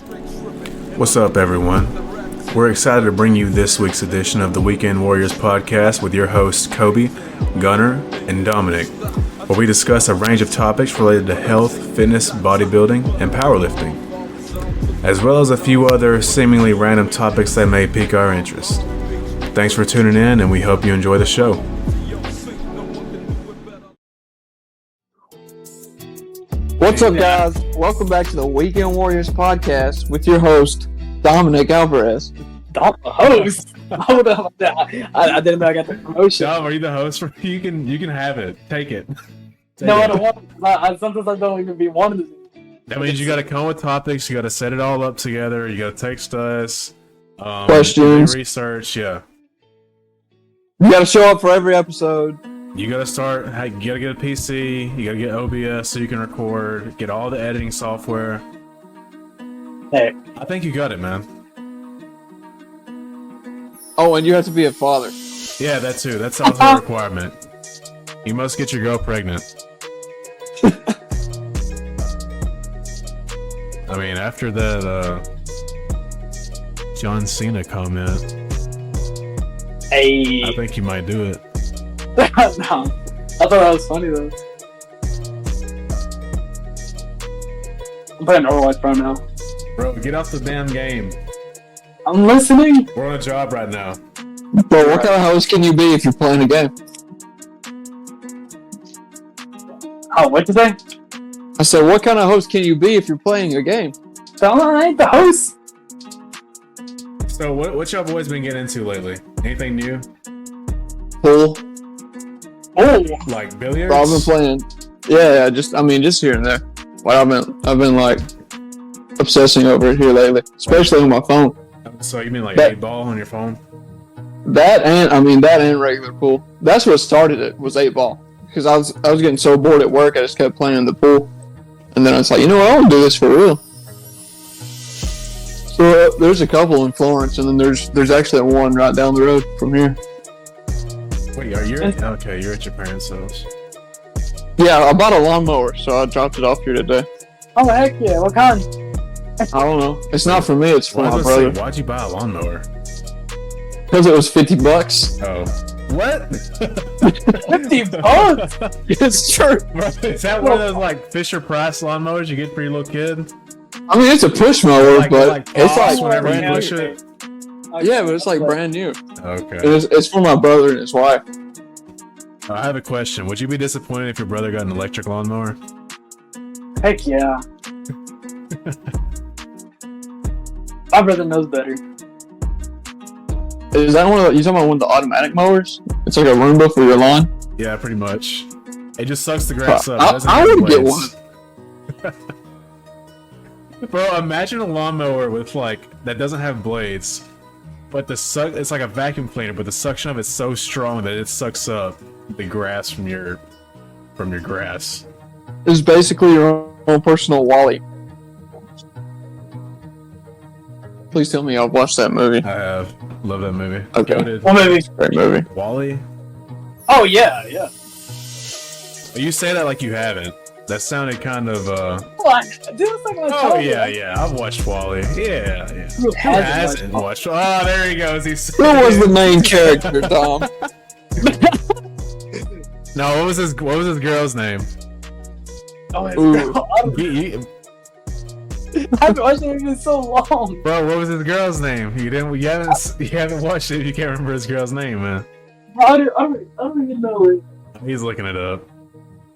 What's up, everyone? We're excited to bring you this week's edition of the Weekend Warriors podcast with your hosts Kobe, Gunnar, and Dominic, where we discuss a range of topics related to health, fitness, bodybuilding, and powerlifting, as well as a few other seemingly random topics that may pique our interest. Thanks for tuning in, and we hope you enjoy the show. What's up, guys? Welcome back to the Weekend Warriors podcast with your host, Dominic Alvarez. Host? I didn't know I got the promotion. Dom, are you the host? You can have it. Take it. I don't want. Sometimes I don't even be wanting to. That means you got to come with topics. You got to set it all up together. You got to text us. Questions. Research. Yeah. You got to show up for every episode. You gotta start. You gotta get a PC. You gotta get OBS so you can record. Get all the editing software. Hey, I think you got it, man. Oh, and you have to be a father. Yeah, that too. That's also a requirement. You must get your girl pregnant. I mean, after that John Cena comment, hey. I think you might do it. No, I thought that was funny though. I'm playing Overwatch Pro now. Bro, get off the damn game. I'm listening. We're on a job right now. Bro, what kind of host can you be if you're playing a game? Oh, what'd you say? I said, what kind of host can you be if you're playing a game? I ain't the host. So, what y'all boys been getting into lately? Anything new? Pool. Oh, Like billiards? Bro, I've been playing. Yeah, just here and there. But I've been like obsessing over it here lately, especially on my phone. So you mean like 8-ball on your phone? That and regular pool. That's what started it, was 8-ball. Because I was getting so bored at work, I just kept playing in the pool. And then I was like, you know what, I want to do this for real. So there's a couple in Florence, and then there's actually one right down the road from here. Wait, you're at your parents' house. Yeah, I bought a lawnmower, so I dropped it off here today. oh heck yeah! What kind? I don't know. It's not for me, it's for my brother. Why'd you buy a lawnmower? Because it was $50. Oh. What? 50 bucks. It's true. Is that one of those like Fisher Price lawnmowers you get for your little kid? I mean, it's a push mower, but it's like whenever you brand push new. it. Yeah, but it's like brand new. Okay. It's for my brother and his wife. I have a question. Would you be disappointed if your brother got an electric lawnmower? Heck yeah. My brother knows better. Is that you talking about one of the automatic mowers? It's like a Roomba for your lawn? Yeah, pretty much. It just sucks the grass up. I would get one. Bro, imagine a lawnmower with that doesn't have blades, but it's like a vacuum cleaner, but the suction of it's so strong that it sucks up the grass from your grass. It's basically your own personal Wally. Please tell me I've watched that movie. I have. Love that movie. Okay. What movie? Great movie. Wally? Oh yeah. You say that like you haven't. That sounded kind of What? Dude, it's like Oh yeah. I've watched Wally. Yeah. Who hasn't watched? Oh, there he goes. Who was the main character, Tom? No, what was his girl's name? Oh, He- I've watched it in so long. Bro, what was his girl's name? You haven't watched it. You can't remember his girl's name, man. I don't even know it. He's looking it up.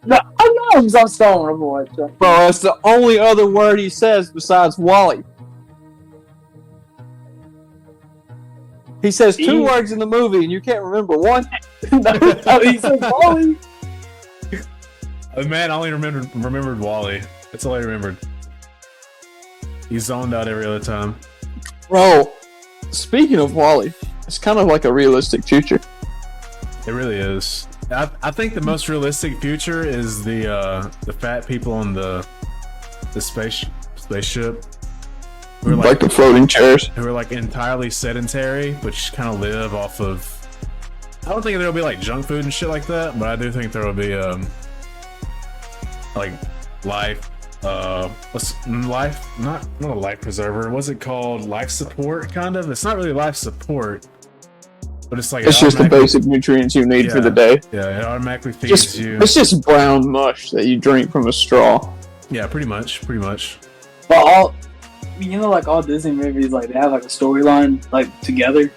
No, I know him because I'm still on Overwatch. Bro, that's the only other word he says besides Wally. He says two words in the movie and you can't remember one. No, he said Wally. The man only remembered Wally. That's all I remembered. He zoned out every other time. Bro, speaking of Wally, it's kind of like a realistic future. It really is. I think the most realistic future is the fat people on the spaceship. Who are like the floating chairs. Who are like entirely sedentary, but just kind of live off of. I don't think there'll be like junk food and shit like that, but I do think there will be like life what's life? Not a life preserver. What's it called? Life support, kind of. It's not really life support, but it's like It's just the basic nutrients you need for the day. Yeah, it automatically feeds you. It's just brown mush that you drink from a straw. Yeah, pretty much. But like all Disney movies, like they have like a storyline like together.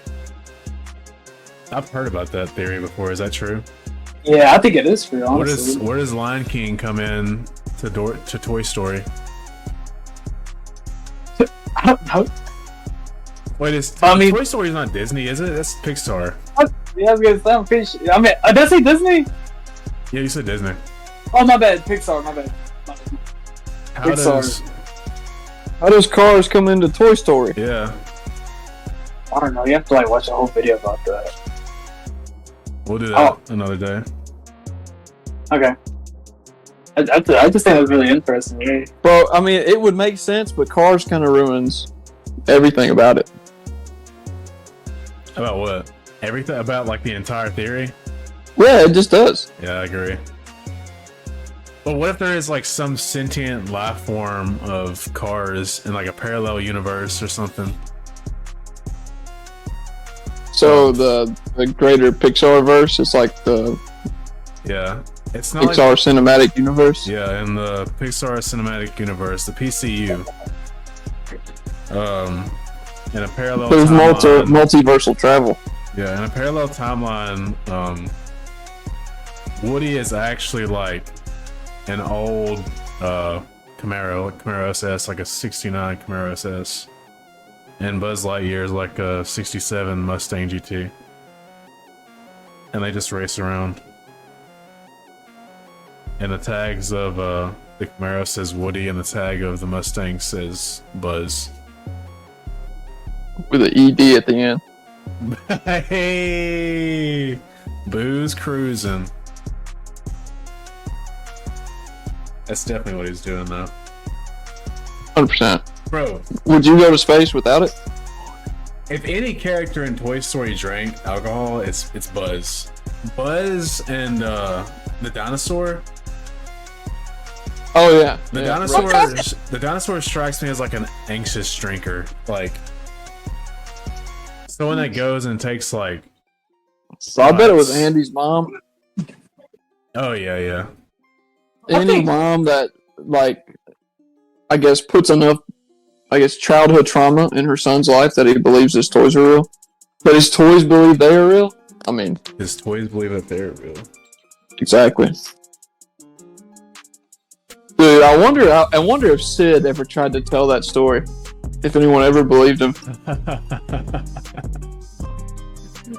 I've heard about that theory before. Is that true? Yeah, I think it is true. Honestly, Where does Lion King come in to Toy Story? Wait, Toy Story is not Disney, is it? That's Pixar. Yeah, I was gonna say, I'm pretty sure. I mean, did I say Disney? Yeah, you said Disney. Oh, my bad. Pixar, my bad. How does Cars come into Toy Story? Yeah. I don't know. You have to like watch a whole video about that. We'll do that another day. Okay. I just think it was really interesting. Yeah. Well, I mean, it would make sense, but Cars kind of ruins everything about it. About what? Everything about like the entire theory? Yeah, it just does. Yeah, I agree. But what if there is like some sentient life form of Cars in like a parallel universe or something? So the greater Pixar verse is like the it's not Pixar like, cinematic universe. Yeah, in the Pixar cinematic universe, the PCU. In a parallel There's timeline, multiversal travel. Yeah, in a parallel timeline, Woody is actually like an old Camaro SS, like a 69 Camaro SS. And Buzz Lightyear is like a 67 Mustang GT. And they just race around. And the tags of the Camaro says Woody, and the tag of the Mustang says Buzz. With an ED at the end. Hey! Booze cruising. That's definitely what he's doing, though. 100%. Bro, would you go to space without it? If any character in Toy Story drank alcohol, it's Buzz. Buzz and the dinosaur. Oh yeah, the dinosaur strikes me as like an anxious drinker, like someone that goes and takes like. So I bet it was Andy's mom. Oh yeah. Andy's mom that like, I guess puts enough, childhood trauma in her son's life that he believes his toys are real. But his toys believe they are real? I mean... His toys believe that they're real. Exactly. Dude, I wonder if Sid ever tried to tell that story. If anyone ever believed him.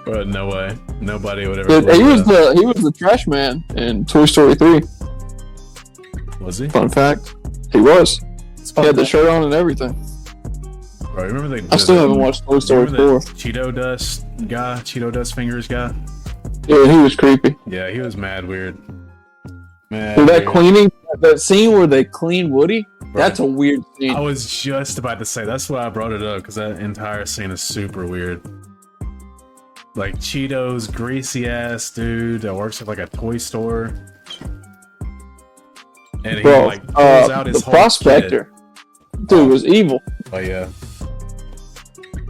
But no way. Nobody would ever Dude, he was the trash man in Toy Story 3. Was he? Fun fact. He was. He had the shirt on and everything. Bro, remember I still haven't watched Toy Story 4. Cheeto Dust Fingers guy? Yeah, he was creepy. Yeah, he was mad weird. Dude, that scene where they clean Woody, that's a weird scene. I was just about to say, that's why I brought it up, because that entire scene is super weird. Like, Cheetos, greasy ass dude that works at like a toy store. And he like pulls out his the whole prospector. Kit. Dude was evil. Oh yeah.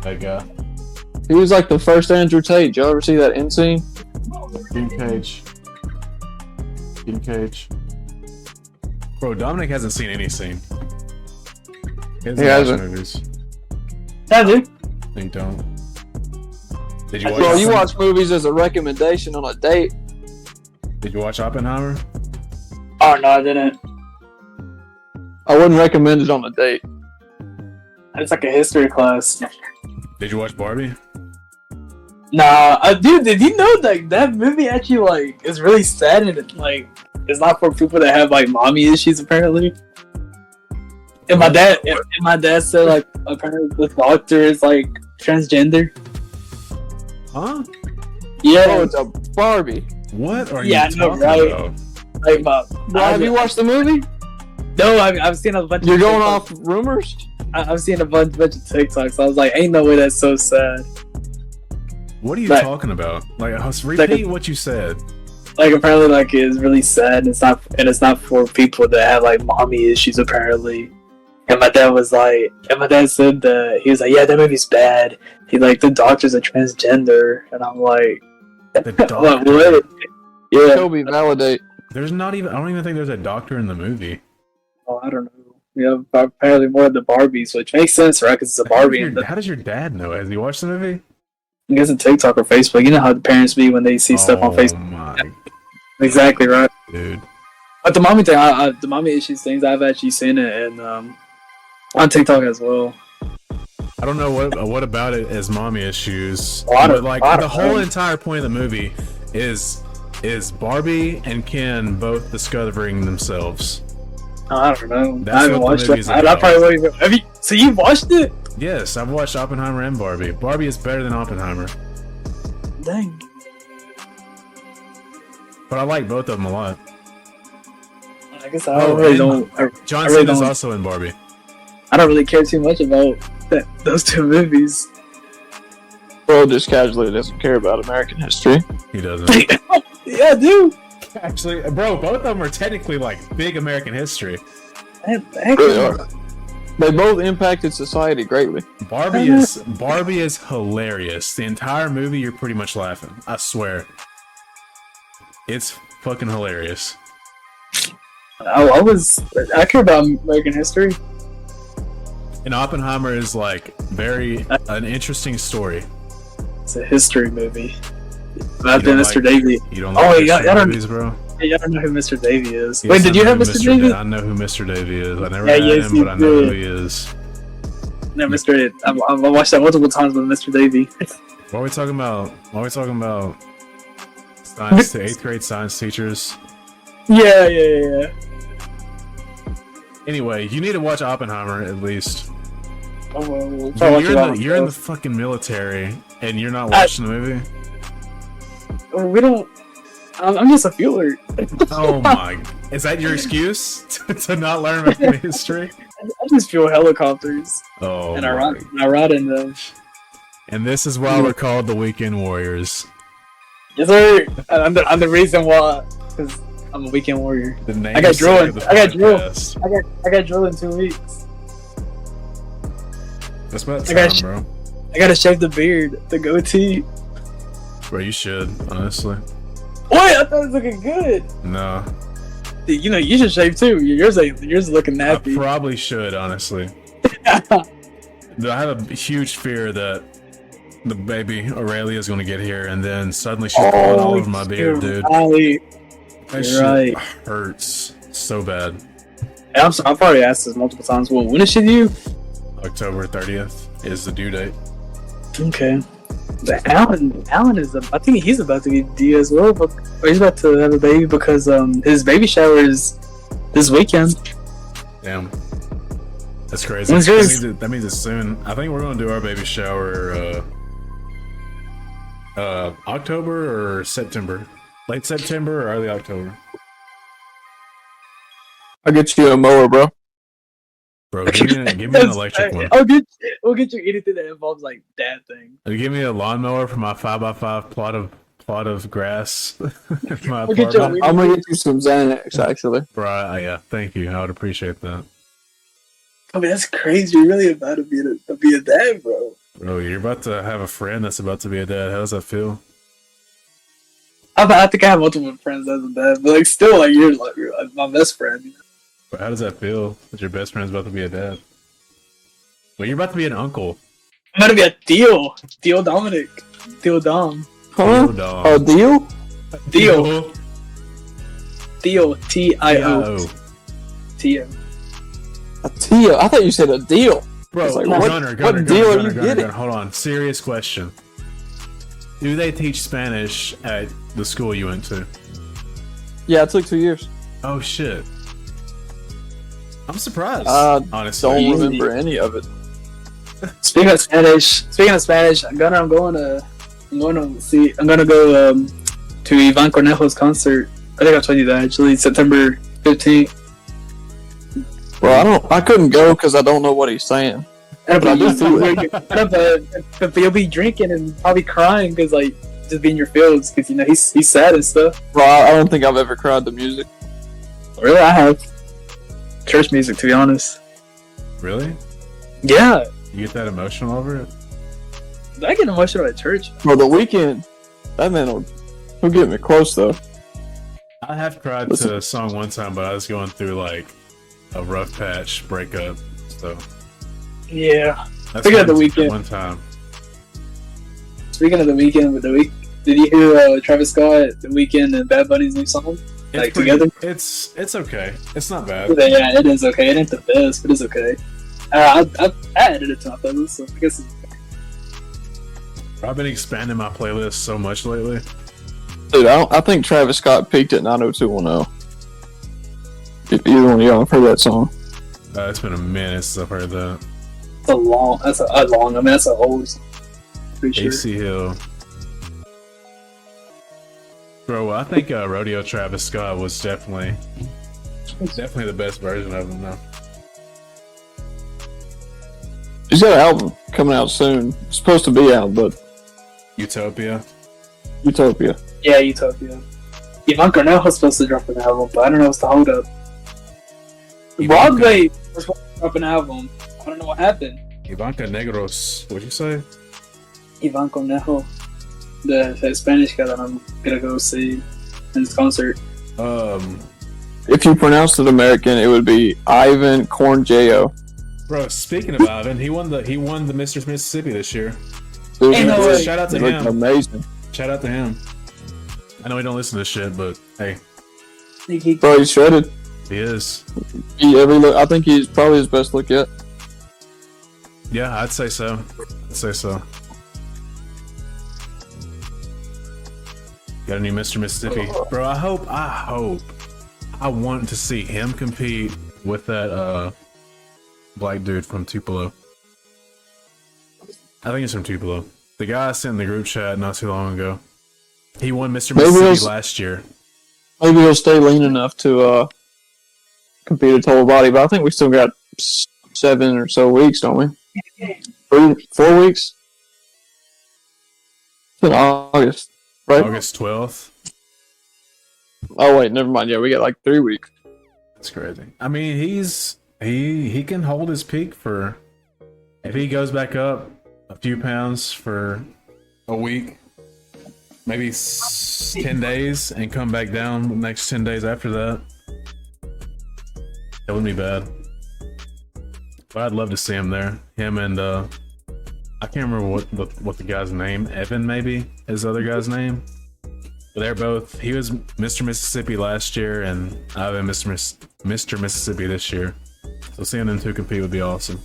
That guy. He was like the first Andrew Tate. Y'all ever see that end scene? Dean Cage. Bro, Dominic hasn't seen any scene. He hasn't watched movies. Yeah, dude. You don't. Did you watch? Bro, you watch movies as a recommendation on a date. Did you watch Oppenheimer? Oh no, I didn't. I wouldn't recommend it on a date. It's like a history class. Did you watch Barbie? Nah, dude, did you know that movie actually like is really sad and it's not for people that have like mommy issues apparently. And my dad said like apparently the doctor is like transgender. Huh? Yeah. Oh, it's a Barbie. What are you talking about? Like, have you watched the movie? No, I've seen a bunch. You're going off rumors? I've seen a bunch of TikToks. I was like, ain't no way that's so sad. What are you talking about? Like, repeat what you said. like apparently like it's really sad. And it's not for people that have like mommy issues apparently. And my dad said that he was like, yeah, that movie's bad. He like the doctor's a transgender, and I'm like, The doctor. what? Yeah. Kobe, validate. There's not even. I don't even think there's a doctor in the movie. Oh, I don't know. Yeah, apparently more of the Barbies, which makes sense, right? Because it's a Barbie. How does your dad know? Has he watched the movie? I guess on TikTok or Facebook. You know how the parents be when they see stuff on Facebook. My Exactly right. dude. But the mommy thing, the mommy issues things, I've actually seen it and on TikTok as well. I don't know what about it as mommy issues. But Like the whole entire point of the movie is Barbie and Ken both discovering themselves. I don't know. That's I haven't what the watched movie's it. I about. probably won't even. Have you? So you watched it? Yes, I've watched Oppenheimer and Barbie. Barbie is better than Oppenheimer, Dang. but I like both of them a lot. I guess I really don't. John I really Cena's don't. also in Barbie. I don't really care too much about those two movies. Bro just casually doesn't care about American history. He doesn't. Yeah, I do. Actually, bro, both of them are technically like big American history. Really are. They both impacted society greatly. Barbie is hilarious. The entire movie, you're pretty much laughing. I swear, it's fucking hilarious. I care about American history. And Oppenheimer is like an interesting story. It's a history movie. About You don't Mr. like- Davey. You don't Oh, like yeah, history I don't- movies, bro? Yeah, I don't know who Mr. Davey is. Yes, Wait, did I you know have who Mr. Davey? I know who Mr. Davey is. I never Yeah, had yes, him, you but I know did. who he is. No, Mr. I've watched that multiple times with Mr. Davey. What are we talking about? Why are we talking about science to 8th grade science teachers? Yeah. Anyway, you need to watch Oppenheimer at least. Oh, well, Dude, you're in the fucking military and you're not watching the movie? We don't. I'm just a feeler. Oh my. Is that your excuse to not learn American history? I just feel helicopters, Oh and my. I ride in them. And this is why we're called the Weekend Warriors. Yes, sir. I'm the reason why, because I'm a weekend warrior. The name I got drill. of the I got drill. podcast. I got drill in 2 weeks. That's about I got time, bro. I gotta shave the beard, the goatee. Bro, you should, honestly. Wait, I thought it was looking good. No. Dude, you know, you should shave too. Yours is looking I nappy. probably should, honestly. I have a huge fear that the baby Aurelia is going to get here and then suddenly she's growing all over my beard, dude. Right. That You're shit right. hurts so bad. I've already asked this multiple times. Well, when is she due? October 30th is the due date. Okay. But Alan is. I think he's about to be due as well. But or he's about to have a baby because his baby shower is this weekend. Damn. That's crazy. When's yours? That means it's soon. I think we're going to do our baby shower October or September. Late September or early October. I'll get you a mower, bro. Bro, give me an electric one. We'll get you anything that involves like dad thing. Give me a lawnmower for my 5x5 plot of grass. in my We'll get you a apartment. I'm gonna get you some Xanax, actually. Bro, yeah, thank you. I would appreciate that. I mean, that's crazy. You're really about to be a dad, bro. Bro, you're about to have a friend that's about to be a dad. How does that feel? I think I have multiple friends as a dad, but like still, like you're like my best friend. You know? But how does that feel that your best friend's about to be a dad? Well, you're about to be an uncle. I'm about to be a Theo Dominic, Theo Dom, Huh? Dog. A deal? Theo Tio. Theo. A deal? I thought you said a deal. Bro, It's like, Gunner, what deal are you getting? Hold on, serious question. Do they teach Spanish at the school you went to? Yeah, it took 2 years. Oh shit. I'm surprised, Don't honestly. remember any of it. Speaking of Spanish, Gunnar, I'm going to go to Ivan Cornejo's concert. I think I told you that actually, September 15th. Well, I couldn't go because I don't know what he's saying. But I do feel it. but you'll be drinking and probably crying because like just be in your feelings because you know he's sad and stuff. Well, I don't think I've ever cried to music. Really, I have church music to be honest. Really? Yeah, You get that emotional over it? I get emotional at church. For the weekend, that man will get me close though. I have cried to a song one time, but I was going through like a rough patch breakup. So Yeah. that's Speaking of the weekend. one time. Speaking of the weekend, with the week, did you hear Travis Scott, The Weeknd, and Bad Bunny's new song? Like together? It's okay. It's not bad. Yeah, it is okay. It ain't the best, but it's okay. I added it to my playlist, so I guess it's okay. I've been expanding my playlist so much lately. Dude, I think Travis Scott peaked at 90210. If either one of y'all have heard that song. It's been a minute since I've heard that. It's a long. That's a long. I mean, that's an old song. Pretty sure. AC Hill. Bro, I think Rodeo Travis Scott was definitely the best version of him, though. He's got an album coming out soon. It's supposed to be out, but Utopia. Utopia. Yeah, Utopia. Ivanka Cornell's supposed to drop an album, but I don't know what's the hold up. Broadway was supposed to drop an album. I don't know what happened. Ivanka Negros. What'd you say? Ivan Cornejo, the Spanish guy that I'm gonna go see in his concert. If you pronounced it American, it would be Ivan Cornjeo. Bro, speaking of Ivan, he won the Mr. Mississippi this year. Dude, Ain't no way. Shout out to he looked him. amazing. Shout out to him. I know he don't listen to this shit, but hey, Bro, he's shredded. he is. I think he's probably his best look yet. Yeah, I'd say so. Got a new Mr. Mississippi. Bro, I want to see him compete with that black dude from Tupelo. I think it's from Tupelo. The guy I sent in the group chat not too long ago. He won Mr. Mississippi last year. Maybe he'll stay lean enough to compete a total body, but I think we still got 7 or so weeks, don't we? 4 weeks? It's in August, right? August 12th. Oh wait, never mind. Yeah, we got like 3 weeks. That's crazy. I mean, he can hold his peak for, if he goes back up a few pounds for a week, maybe 10 days, and come back down the next 10 days after that. That wouldn't be bad. But I'd love to see him there. Him and I can't remember what the guy's name. Evan, maybe, is the other guy's name. But they're both. He was Mr. Mississippi last year, and I've been Mr. Mississippi this year. So seeing them two compete would be awesome.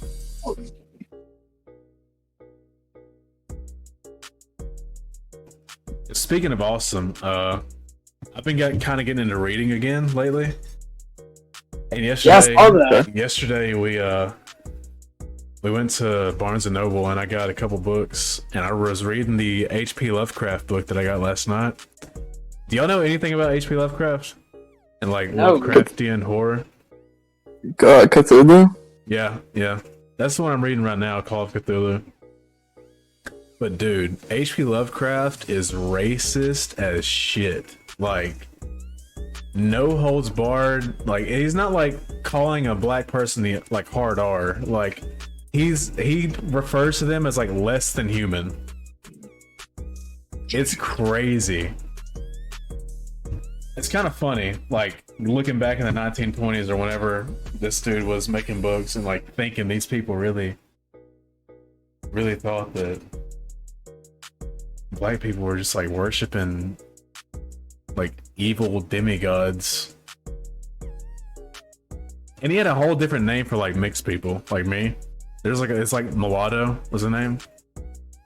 Speaking of awesome, I've been kind of getting into reading again lately. And yesterday we went to Barnes and Noble and I got a couple books, and I was reading the H.P. Lovecraft book that I got last night. Do y'all know anything about H.P. Lovecraft and like Lovecraftian horror? Cthulhu? Yeah. That's the one I'm reading right now, Call of Cthulhu. But dude, H.P. Lovecraft is racist as shit. Like, no holds barred. Like, he's not like calling a black person the like hard R. Like, he refers to them as like less than human. It's crazy. It's kind of funny, like looking back in the 1920s or whenever this dude was making books and like thinking these people really thought that black people were just like worshiping like evil demigods. And he had a whole different name for like mixed people, like me. There's like it's like mulatto was the name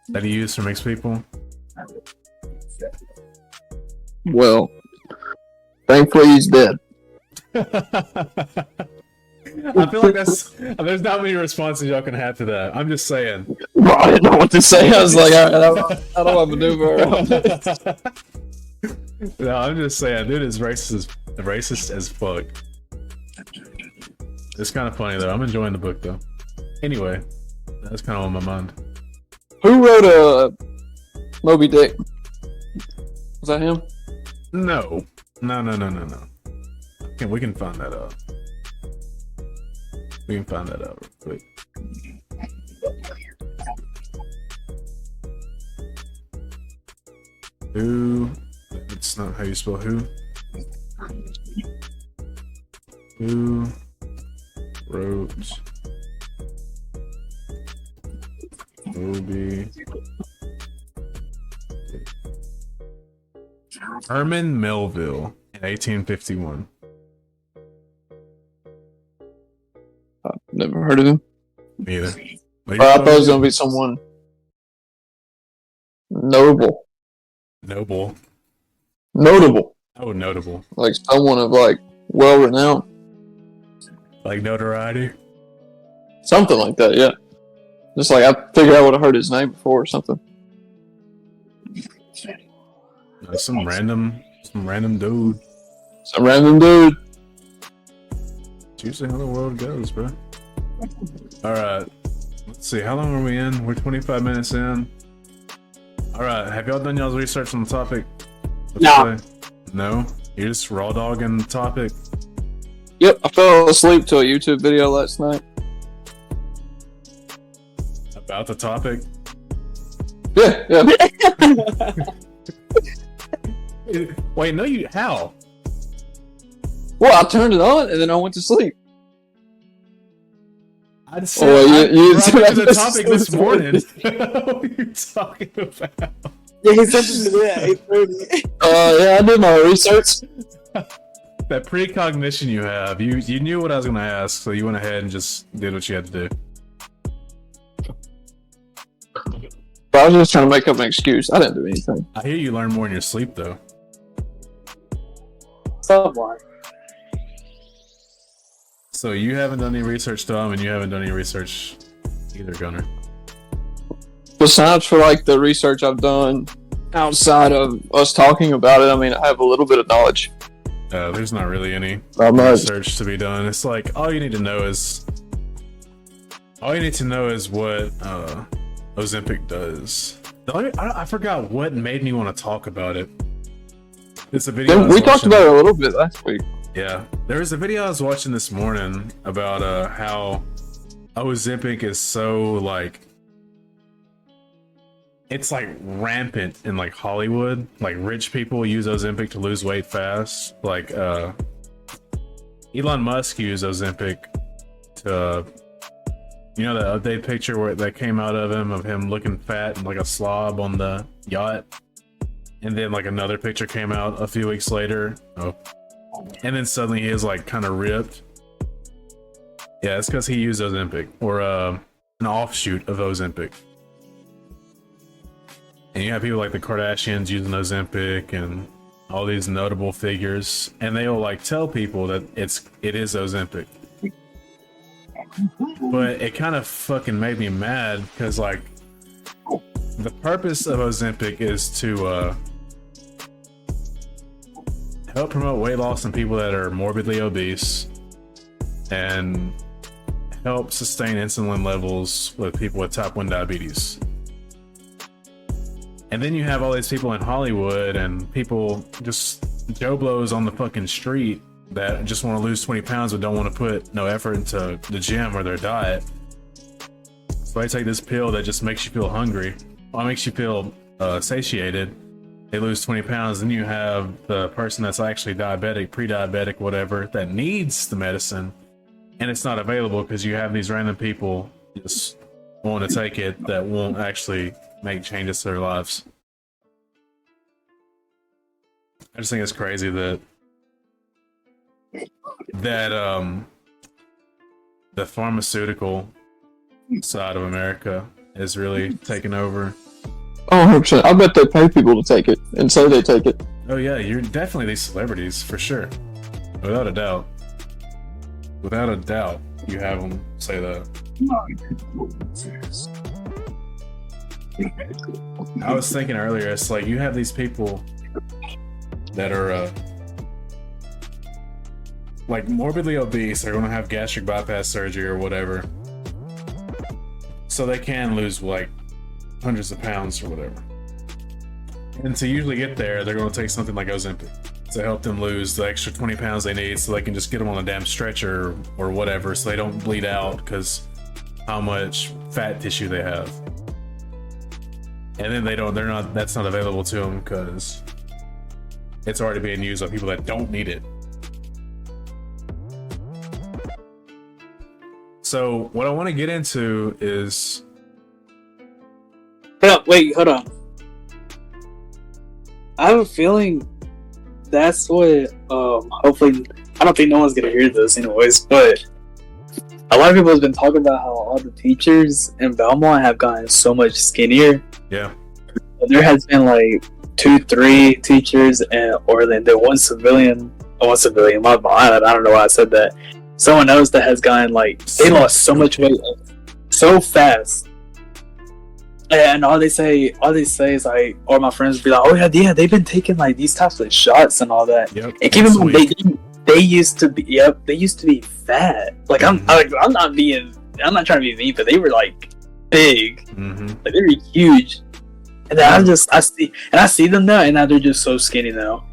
that he used for mixed people. Well, thankfully he's dead. I feel like there's not many responses y'all can have to that. I'm just saying. Bro, I didn't know what to say. I was like, I don't have a maneuver around it. No, I'm just saying, dude is racist as fuck. It's kind of funny though. I'm enjoying the book though. Anyway, that's kind of on my mind. Who wrote Moby Dick? Was that him? No. Okay, we can find that out. We can find that out real quick. Who? It's not how you spell who. Who wrote Moby? Herman Melville in 1851. I've never heard of him. Me either. I thought it was gonna be someone notable. Noble. Notable. Oh, notable. Like someone of like well renowned. Like notoriety? Something like that, yeah. Just like I figured I would have heard his name before or something. Some random dude. Some random dude. It's usually how the world goes, bro. Alright. Let's see, how long are we in? We're 25 minutes in. Alright, have y'all done y'all's research on the topic? No. No? You're just raw dogging the topic? Yep, I fell asleep to a YouTube video last night. About the topic? Yeah. Wait, no, you. How? Well, I turned it on and then I went to sleep. I just said you brought it to the topic this morning. What are you talking about? Yeah, he said to me at 8:30. Yeah, I did my research. That precognition you have, you knew what I was gonna ask, so you went ahead and just did what you had to do. But I was just trying to make up an excuse. I didn't do anything. I hear you learn more in your sleep, though. Somewhat. So you haven't done any research, Tom, and you haven't done any research either, Gunner. Besides for like the research I've done outside of us talking about it, I mean, I have a little bit of knowledge. There's not really any Not much. research to be done. It's like all you need to know is what Ozempic does. I forgot what made me want to talk about it. It's a video. We talked about it a little bit last week. Yeah, there was a video I was watching this morning about how Ozempic is so like it's like rampant in like Hollywood. Like rich people use Ozempic to lose weight fast. Like Elon Musk used Ozempic to, you know, that update picture where that came out of him looking fat and like a slob on the yacht, and then like another picture came out a few weeks later. Oh. And then suddenly he is like kind of ripped. Yeah, it's because he used Ozempic, or an offshoot of Ozempic. And you have people like the Kardashians using Ozempic and all these notable figures, and they'll like tell people that it is Ozempic. But it kind of fucking made me mad because like the purpose of Ozempic is to help promote weight loss in people that are morbidly obese and help sustain insulin levels with people with type 1 diabetes. And then you have all these people in Hollywood and people just Joe Blows on the fucking street that just want to lose 20 pounds but don't want to put no effort into the gym or their diet. So they take this pill that just makes you feel hungry. Well, it makes you feel satiated. They lose 20 pounds. Then you have the person that's actually diabetic, pre-diabetic, whatever, that needs the medicine. And it's not available because you have these random people just want to take it that won't actually make changes to their lives. I just think it's crazy that the pharmaceutical side of America is really taking over. Oh, 100%. I bet they pay people to take it and say they take it. Oh yeah, you're definitely these celebrities for sure, without a doubt. Without a doubt, you have them say that. I was thinking earlier, it's like you have these people that are like morbidly obese. They're going to have gastric bypass surgery or whatever, so they can lose like hundreds of pounds or whatever. And to usually get there, they're going to take something like Ozempic to help them lose the extra 20 pounds they need so they can just get them on a damn stretcher or whatever so they don't bleed out because how much fat tissue they have. And then that's not available to them because it's already being used on people that don't need it. So what I want to get into is... Wait, hold on. I have a feeling that's what, hopefully, I don't think no one's gonna hear this anyways, but a lot of people have been talking about how all the teachers in Belmont have gotten so much skinnier. Yeah. There has been like 2-3 teachers and one civilian, my bad, I don't know why I said that. Someone else that has gotten like, they lost so much weight so fast. And all they say is like, or my friends be like, oh yeah, they've been taking like these types of shots and all that. Yep. And keep in mind, they used to be fat. Like I'm not trying to be mean, but they were like big, like they were huge. And then I see them now, and now they're just so skinny now.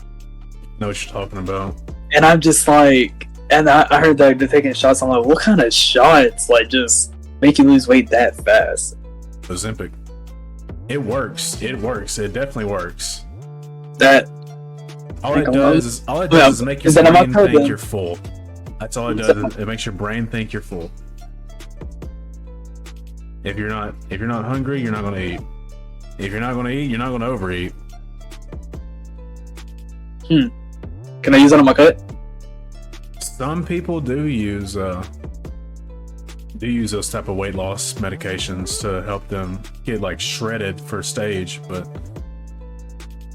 Know what you're talking about. And I'm just like, and I heard that they're taking shots. I'm like, what kind of shots like just make you lose weight that fast? Ozempic. It works. It definitely works. All it does is make your brain think you're full. That's all it does. It makes your brain think you're full. If you're not hungry, you're not going to eat. If you're not going to eat, you're not going to overeat. Can I use that on my cut? Some people do use those type of weight loss medications to help them get like shredded for stage, but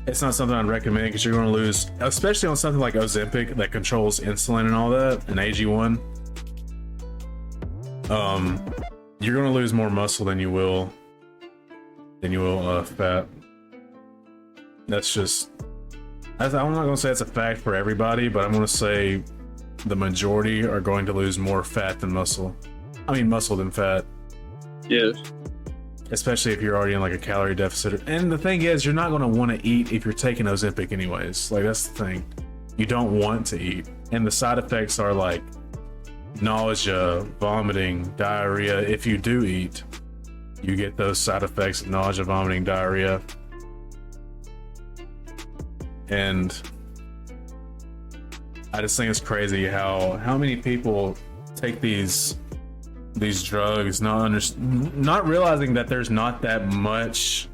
it's not something I'd recommend because you're going to lose, especially on something like Ozempic that controls insulin and all that, and AG1. You're going to lose more muscle than you will fat. I'm not going to say it's a fact for everybody, but I'm going to say the majority are going to lose more fat than muscle. I mean muscle than fat. Yeah. Especially if you're already in like a calorie deficit. And the thing is, you're not going to want to eat if you're taking Ozempic anyways. Like that's the thing. You don't want to eat. And the side effects are like nausea, vomiting, diarrhea. If you do eat, you get those side effects of nausea, vomiting, diarrhea. And I just think it's crazy how many people take these drugs, not realizing that there's not that much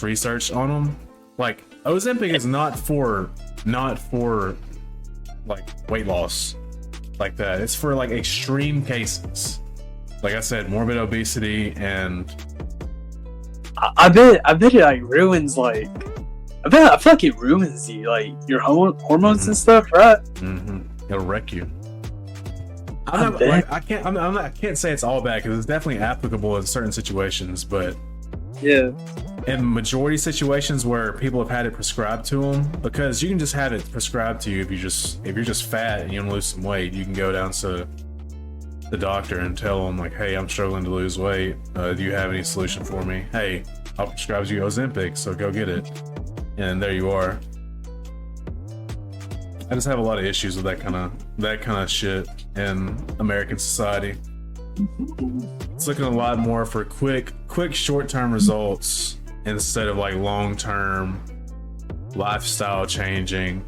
research on them. Like Ozempic is not for like weight loss like that. It's for like extreme cases. Like I said, morbid obesity, and I bet it like ruins like I feel like it ruins you, like your hormones and stuff, right? It'll wreck you. I can't say it's all bad because it's definitely applicable in certain situations, but yeah, in majority situations where people have had it prescribed to them, because you can just have it prescribed to you if you're just fat and you want to lose some weight, you can go down to the doctor and tell them like, hey, I'm struggling to lose weight. Do you have any solution for me? Hey, I'll prescribe you Ozempic, so go get it. And there you are. I just have a lot of issues with that kind of shit in American society. It's looking a lot more for quick short-term results instead of like long-term lifestyle changing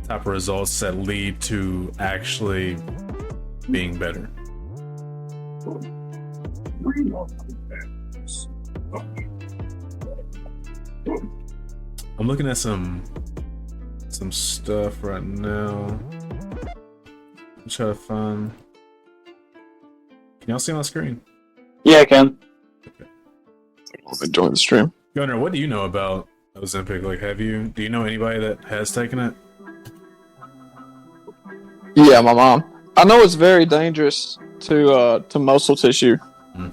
type of results that lead to actually being better. I'm looking at some stuff right now. I'm trying to find. Can y'all see my screen? Yeah, I can. Okay. Let me join the stream. Gunnar, what do you know about Ozempic? Like, do you know anybody that has taken it? Yeah, my mom. I know it's very dangerous to muscle tissue.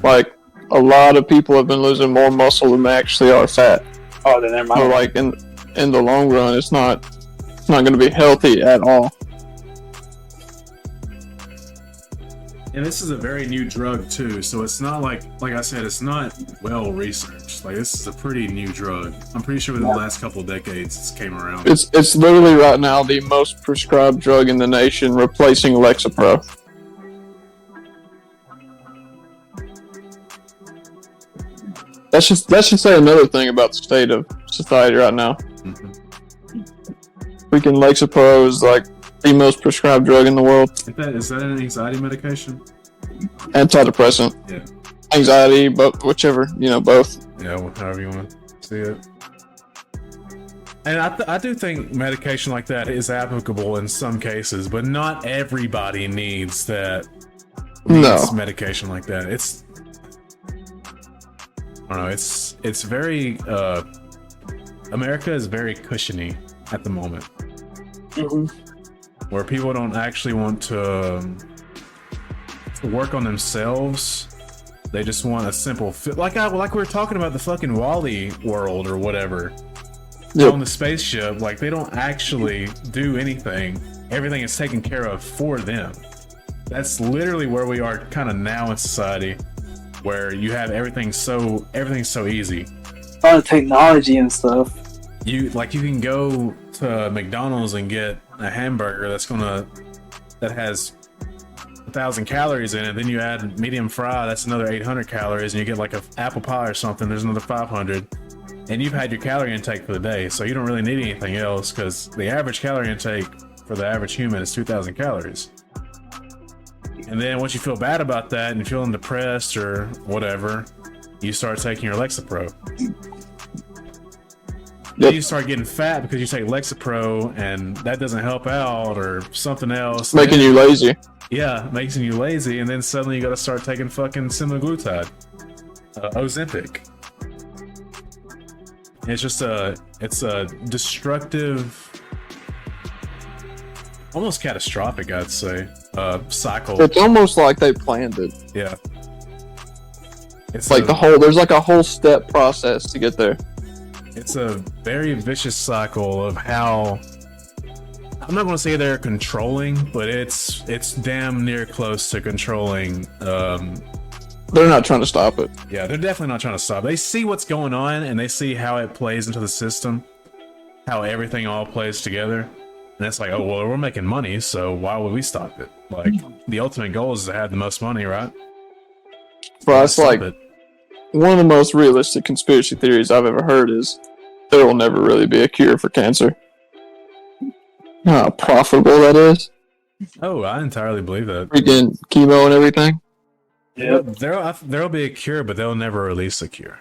Like a lot of people have been losing more muscle than they actually are fat. Oh, then never mind. So like in the long run, it's not going to be healthy at all. And this is a very new drug too, so it's not like I said, it's not well researched. Like this is a pretty new drug. I'm pretty sure within the last couple of decades it's came around. It's literally right now the most prescribed drug in the nation, replacing Lexapro. That should say another thing about the state of society right now. Mm-hmm. Freaking Lexapro is like the most prescribed drug in the world. Is that an anxiety medication? Antidepressant. Yeah. Anxiety, but whichever, both. Yeah, however you want to see it. And I do think medication like that is applicable in some cases, but not everybody needs medication like that. I don't know. It's very America is very cushiony at the moment, where people don't actually want to work on themselves. They just want a simple fit, like we were talking about the fucking Wall-E world or whatever. Yep. On the spaceship, like they don't actually do anything. Everything is taken care of for them. That's literally where we are kind of now in society, where you have everything's so easy. All the technology and stuff. You can go to McDonald's and get a hamburger that has 1,000 calories in it. Then you add medium fry, that's another 800 calories, and you get like an apple pie or something. There's another 500, and you've had your calorie intake for the day. So you don't really need anything else, because the average calorie intake for the average human is 2,000 calories. And then once you feel bad about that and you're feeling depressed or whatever, you start taking your Lexapro. Then you start getting fat because you take Lexapro and that doesn't help out, or something else. Making you lazy. Yeah, making you lazy, and then suddenly you gotta start taking fucking semaglutide. Ozempic. It's a destructive, almost catastrophic, I'd say, cycle. It's almost like they planned it. Yeah. It's like there's like a whole step process to get there. It's a very vicious cycle of how, I'm not going to say they're controlling, but it's damn near close to controlling. They're not trying to stop it. Yeah, they're definitely not trying to stop it. They see what's going on, and they see how it plays into the system, how everything all plays together. And it's like, oh, well, we're making money, so why would we stop it? Like, the ultimate goal is to have the most money, right? Bro, it's like, one of the most realistic conspiracy theories I've ever heard is there will never really be a cure for cancer. You know how profitable that is? Oh, I entirely believe that. Freaking chemo and everything? Yeah. There'll be a cure, but they'll never release a cure.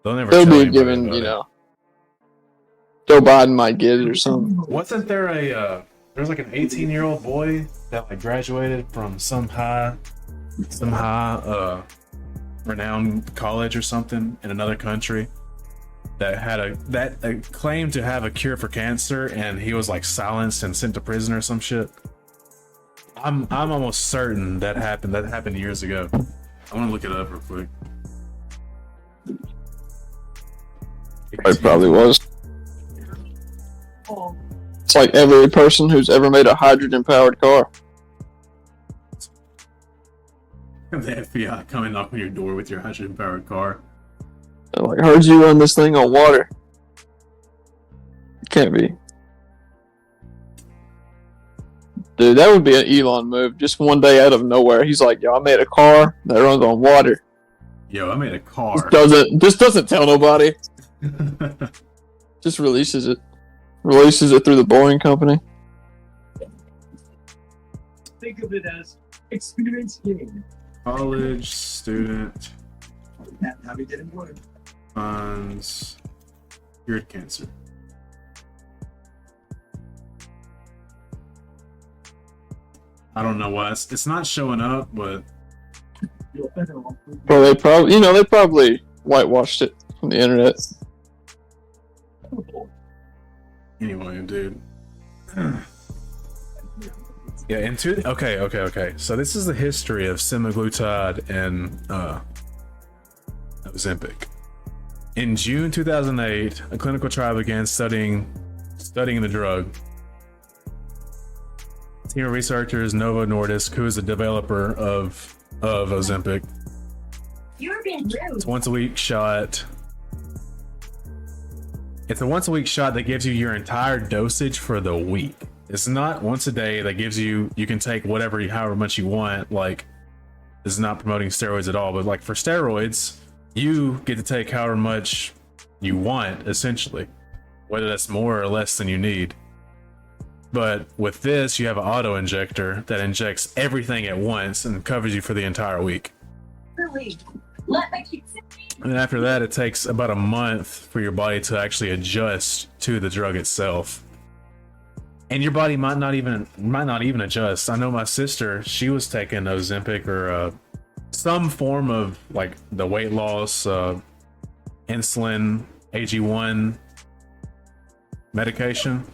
They'll be given, Joe Biden might get it or something. Wasn't there there's like an 18-year-old boy that like graduated from some high renowned college or something in another country that had claimed to have a cure for cancer, and he was like silenced and sent to prison or some shit. I'm almost certain that happened. That happened years ago. I want to look it up real quick. It probably was. It's like every person who's ever made a hydrogen-powered car. The FBI coming knock on your door with your hydrogen-powered car. They're like, heard you run this thing on water. It can't be. Dude, that would be an Elon move. Just one day out of nowhere, he's like, yo, I made a car that runs on water. Yo, I made a car. Just doesn't tell nobody. Just releases it. Releases it through the Boring Company. Think of it as experience gain. College student How we did it work. funds cured cancer. I don't know why it's not showing up, but Well, they probably whitewashed it from the internet. anyway, dude. Yeah, okay. So this is the history of semaglutide and Ozempic. In June 2008, a clinical trial began studying the drug. team of researchers, Novo Nordisk, who is a developer of Ozempic. You're being rude. It's a once a week shot. It's a once a week shot that gives you your entire dosage for the week. It's not once a day that gives you can take whatever, however much you want. Like, this is not promoting steroids at all, but like for steroids, you get to take however much you want, essentially, whether that's more or less than you need. But with this, you have an auto injector that injects everything at once and covers you for the entire week. Really? Let me keep saying. And after that, it takes about a month for your body to actually adjust to the drug itself. And your body might not even adjust. I know my sister, she was taking Ozempic or some form of like the weight loss, insulin, AG1 medication,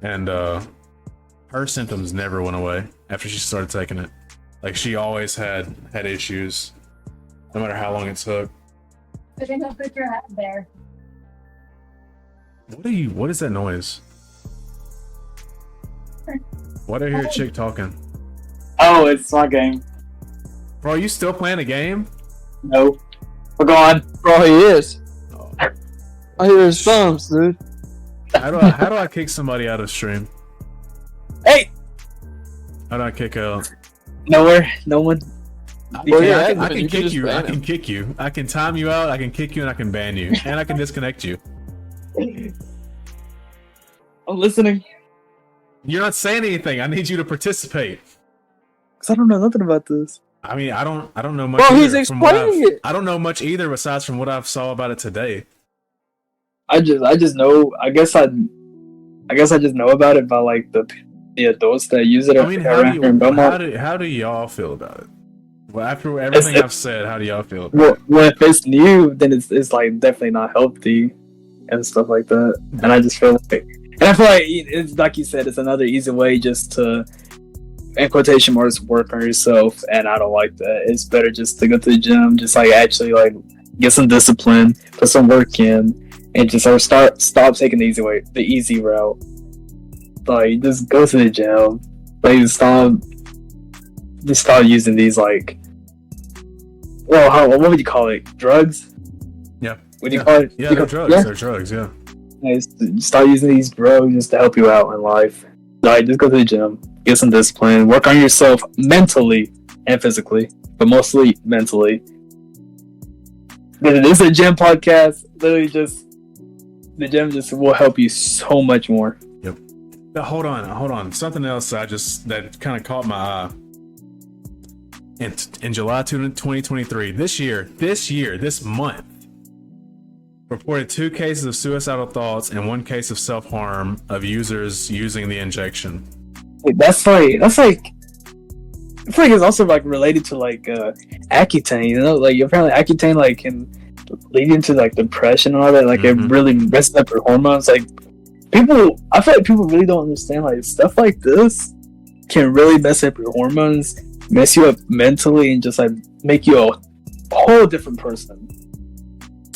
and her symptoms never went away after she started taking it. Like, she always had issues, no matter how long it took. But then don't put your head there. What is that noise? Why do I hear a chick talking? Oh, it's my game. Bro, are you still playing a game? No. We're gone. Bro, he is. Oh. I hear his thumbs, dude. How do I kick somebody out of stream? Hey! How do I kick out? Nowhere. No one. Well, Yeah, yeah, I but can you can kick just you. I ban can him. kick you. I can time you out. I can kick you, and I can ban you, and I can disconnect you. I'm listening. You're not saying anything. I need you to participate. Because I don't know nothing about this. I mean, I don't know much. Bro, he's either from what explaining it. I don't know much either, besides from what I've saw about it today. I just know. I guess I just know about it by like the adults that use it. I mean, around here in Belmont. how do y'all feel about it? Well, after everything I've said, how do y'all feel about it? Well, if it's new, then it's like definitely not healthy and stuff like that. And I just feel like, and I feel like it's like you said, it's another easy way just to, in quotation marks, work on yourself. And I don't like that. It's better just to go to the gym, just like actually like get some discipline, put some work in, and just stop taking the easy route. Like, just go to the gym. Like, stop using these like, well, what would you call it? Drugs? Yeah. What do you call it? Yeah, they're drugs. Yeah. They're drugs. Yeah. Start using these drugs just to help you out in life. Like, just go to the gym, get some discipline, work on yourself mentally and physically, but mostly mentally. Because it is a gym podcast. Literally, the gym just will help you so much more. Yep. But hold on. Something else that kind of caught my eye. In July 2023, this month, reported 2 cases of suicidal thoughts and 1 case of self-harm of users using the injection. Wait, that's like I feel like it's also like related to like Accutane, you know, like apparently Accutane like can lead into like depression and all that, like it really messes up your hormones. Like I feel like people really don't understand like stuff like this can really mess up your hormones, mess you up mentally, and just like make you a whole different person.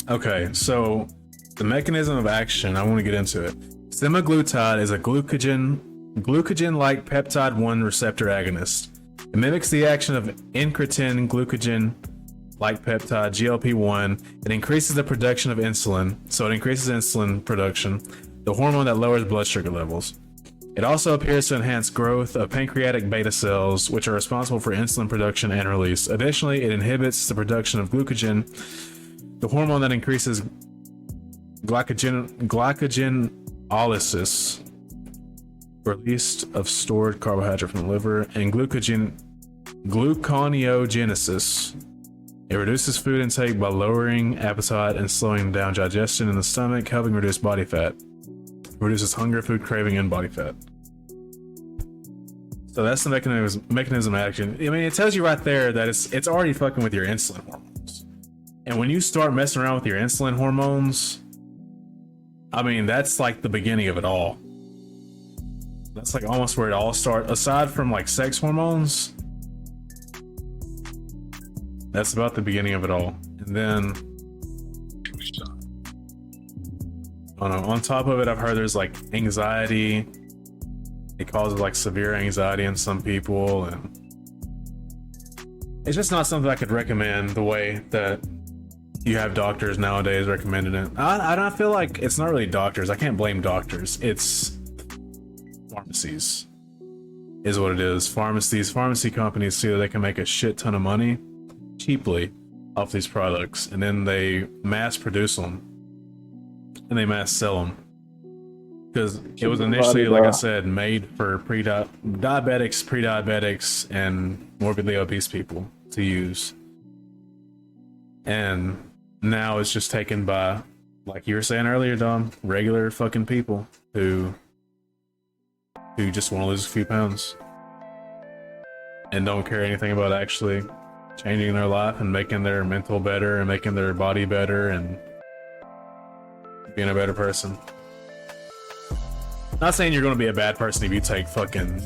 Okay, so the mechanism of action, I want to get into it. Semaglutide is a glucagon-like peptide 1 receptor agonist. It mimics the action of incretin glucagon-like peptide GLP-1. It increases the production of insulin, so it increases insulin production, the hormone that lowers blood sugar levels. It also appears to enhance growth of pancreatic beta cells, which are responsible for insulin production and release. Additionally, it inhibits the production of glucagon, the hormone that increases glycogenolysis, release of stored carbohydrate from the liver, and gluconeogenesis. It reduces food intake by lowering appetite and slowing down digestion in the stomach, helping reduce body fat. It reduces hunger, food craving, and body fat. So that's the mechanism of action. I mean, it tells you right there that it's already fucking with your insulin hormones. And when you start messing around with your insulin hormones, I mean, that's like the beginning of it all. That's like almost where it all starts. Aside from like sex hormones, that's about the beginning of it all. And then, I don't know, on top of it, I've heard there's like anxiety, it causes like severe anxiety in some people, and it's just not something I could recommend the way that you have doctors nowadays recommending it. I don't feel like it's not really doctors. I can't blame doctors. It's pharmacies is what it is. Pharmacy companies see that they can make a shit ton of money cheaply off these products, and then they mass produce them and they mass sell them because it was initially, like I said, made for diabetics, pre-diabetics, and morbidly obese people to use. And now it's just taken by, like you were saying earlier, Dom, regular fucking people who just want to lose a few pounds and don't care anything about actually changing their life and making their mental better and making their body better and being a better person. Not saying you're going to be a bad person if you take fucking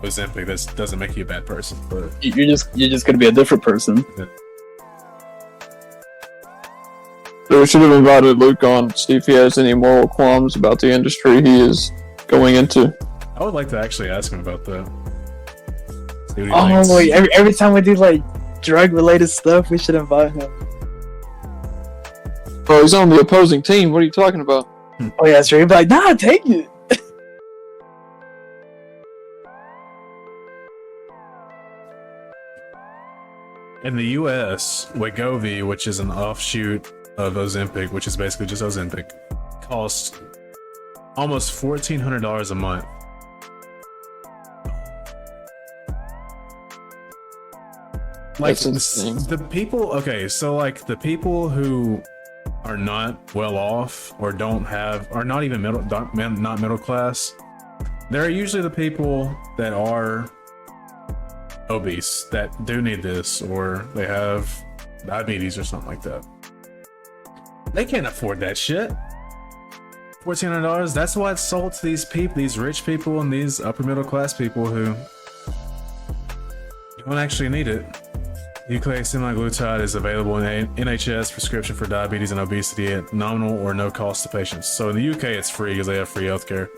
Ozempic. This doesn't make you a bad person, but you're just going to be a different person. Yeah. So we should have invited Luke on to see if he has any moral qualms about the industry he is going into. I would like to actually ask him about that. See what he Oh, thinks. wait, every time we do like drug-related stuff, we should invite him. Oh, he's on the opposing team. What are you talking about? Oh yeah, that's right. He'd be like, nah, take it. In the US, Wegovy, which is an offshoot of Ozempic, which is basically just Ozempic, costs almost $1,400 a month. Like That's insane. the people, okay, so like the people who are not well off or don't have, are not even not middle class, they're usually the people that are obese, that do need this, or they have diabetes or something like that. They can't afford that shit. $1,400. That's why it's sold to these people, these rich people and these upper middle class people who don't actually need it. Euclid semaglutide is available in NHS prescription for diabetes and obesity at nominal or no cost to patients. So in the UK, it's free because they have free healthcare.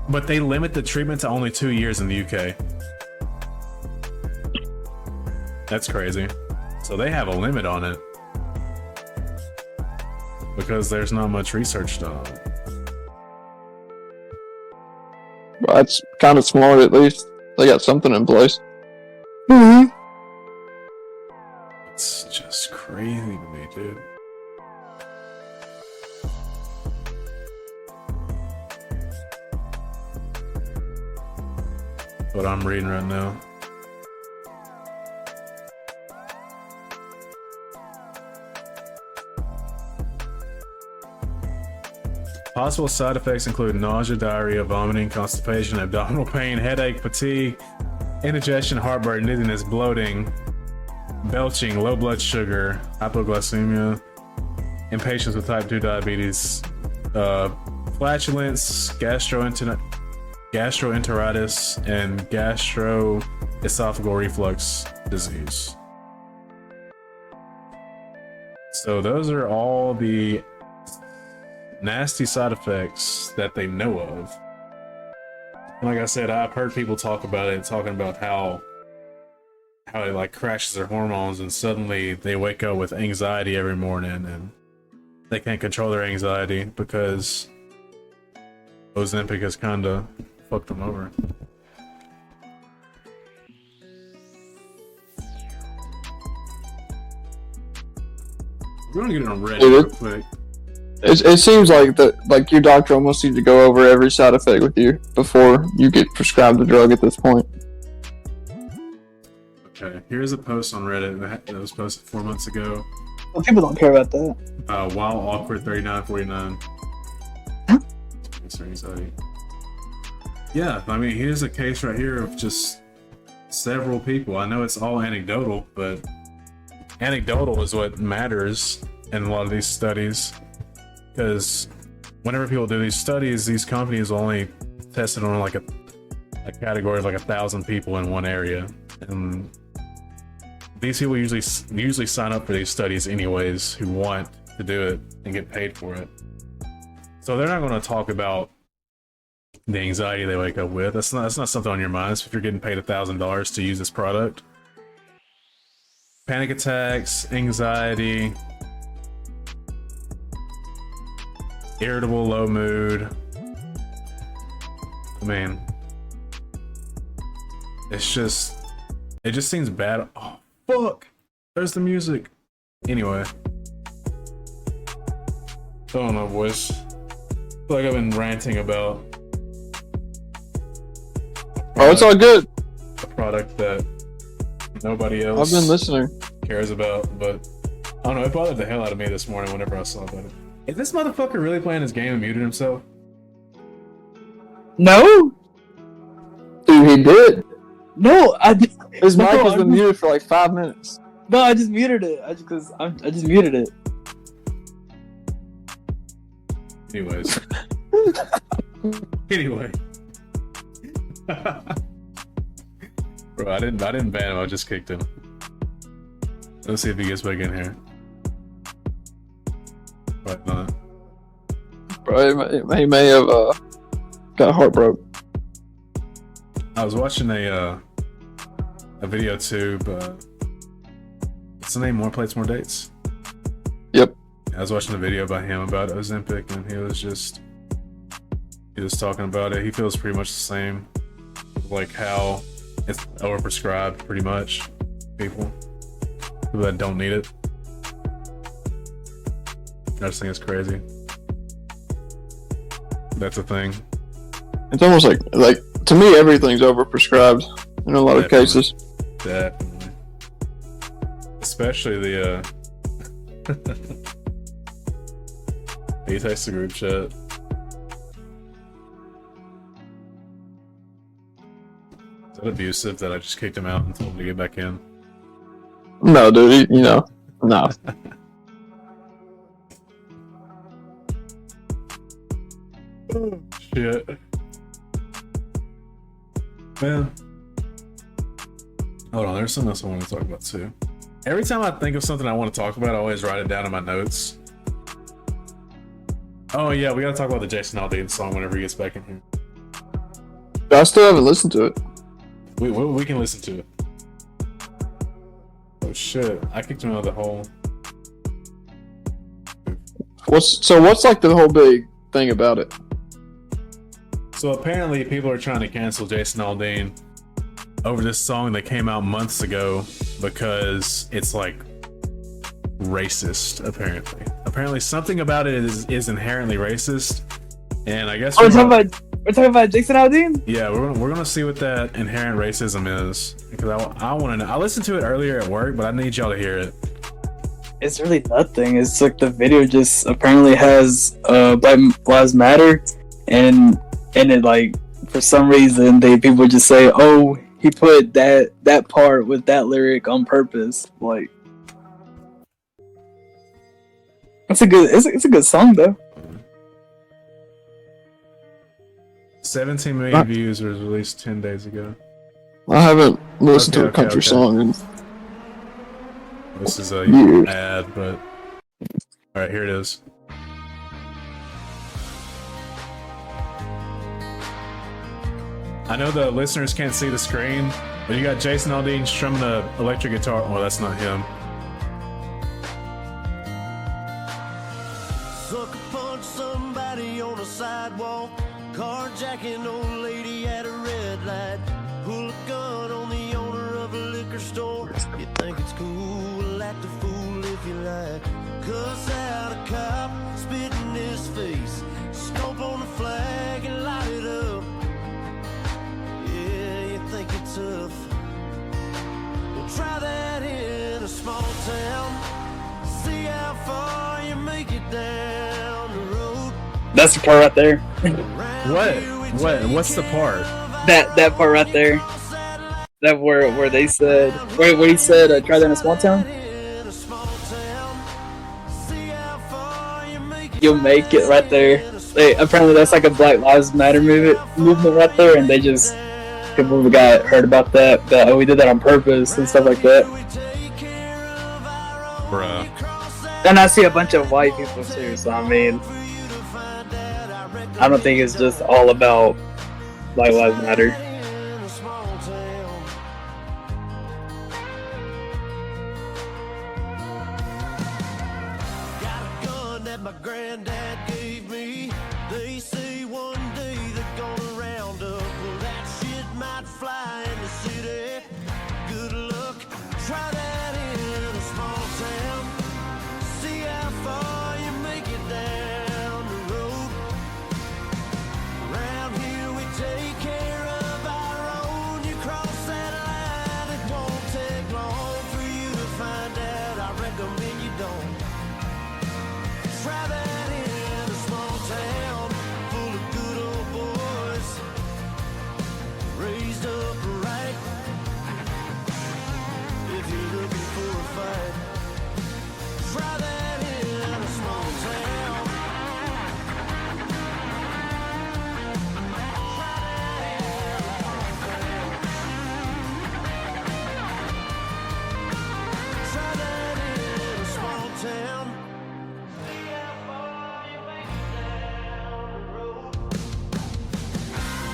But they limit the treatment to only 2 years in the UK. That's crazy. So they have a limit on it because there's not much research done on it. Well, that's kind of smart, at least. They got something in place. It's just crazy to me, dude. What I'm reading right now. Possible side effects include nausea, diarrhea, vomiting, constipation, abdominal pain, headache, fatigue, indigestion, heartburn, dizziness, bloating, belching, low blood sugar, hypoglycemia, impatience with type 2 diabetes, flatulence, gastroenteritis, and gastroesophageal reflux disease. So those are all the nasty side effects that they know of. And like I said, I've heard people talk about it, talking about how it like crashes their hormones and suddenly they wake up with anxiety every morning and they can't control their anxiety because Ozempic has kind of fucked them over. We're gonna get on Reddit real quick. It seems like like your doctor almost needs to go over every side effect with you before you get prescribed the drug at this point. Okay, here's a post on Reddit that was posted 4 months ago. Well, people don't care about that. While awkward 3949. Anxiety. Yeah, I mean, here's a case right here of just several people. I know it's all anecdotal, but anecdotal is what matters in a lot of these studies. Because whenever people do these studies, these companies only test it on like a category of like 1,000 people in one area, and these people usually sign up for these studies anyways, who want to do it and get paid for it. So they're not going to talk about the anxiety they wake up with. That's not something on your mind. If you're getting paid $1,000 to use this product, panic attacks, anxiety, irritable, low mood. I mean, it just seems bad. Oh fuck! There's the music. Anyway, I don't know, boys. I feel like I've been ranting about. Oh, it's all good. A product that nobody else I've been listening. cares about, but I don't know, it bothered the hell out of me this morning whenever I saw about it. Is this motherfucker really playing his game and muted himself? No, Dude, he did. no, His mic has I been muted for like 5 minutes. No, I just muted it. I just muted it. Anyways. Anyway. Bro, I didn't ban him, I just kicked him. Let's see if he gets back in here. Probably not. Bro, he may have got heartbroken. I was watching a video tube. What's the name? More Plates, More Dates? Yep. I was watching a video by him about Ozempic, and he was talking about it. He feels pretty much the same, like how it's overprescribed, pretty much. People that don't need it. I just think it's crazy. That's a thing. It's almost like to me everything's overprescribed in a lot of cases. Definitely. Especially the he texts the group chat. Is that abusive that I just kicked him out and told him to get back in? No, dude, no. Oh, shit. Man. Hold on, there's something else I want to talk about too. Every time I think of something I want to talk about, I always write it down in my notes. Oh yeah, we gotta talk about the Jason Aldean song whenever he gets back in here. I still haven't listened to it. We can listen to it. Oh shit, I kicked him out of the hole. What's like the whole big thing about it? So apparently people are trying to cancel Jason Aldean over this song that came out months ago because it's like racist. Apparently something about it is inherently racist, and I guess we're talking about Jason Aldean. Yeah, we're gonna see what that inherent racism is, because I want to know. I listened to it earlier at work, but I need y'all to hear it. It's really nothing. It's like the video just apparently has Black Lives Matter, and it like for some reason people just say, oh, he put that part with that lyric on purpose. Like, it's a good song though. 17 million views was released 10 days ago. I haven't listened to a country song in this is a years. ad, but alright, here it is. I know the listeners can't see the screen, but you got Jason Aldean strumming the electric guitar. Well, that's not him. Sucker punch somebody on a sidewalk, carjacking old lady at a red light, pull a gun on the owner of a liquor store. You think it's cool, act a fool if you like, cuss out a cop, spit in his face, stomp on the flag and light it up. Yeah, you think you're tough? Well, try that in a small town, see how far you make it down the road. That's the part right there. What's the part? That part right there. That where they said where he said try that in a small town. You'll make it right there. Apparently that's like a Black Lives Matter movement right there, and they just people got heard about that oh, we did that on purpose and stuff like that. Bruh. And I see a bunch of white people too, so I mean, I don't think it's just all about Black Lives Matter. In a small town. Got a gun that my granddad gave me. They say one day they're gonna round up. Well, that shit might fly in the city. Good luck, try that in a small town. See how far you make it down the road. Around here we take care of our own. You cross that line, it won't take long for you to find out. I recommend you don't. Try that in a small town full of good old boys, raised up right. If you're looking for a fight, try that in a small town. Try that in a small town. See how far you make it down the road.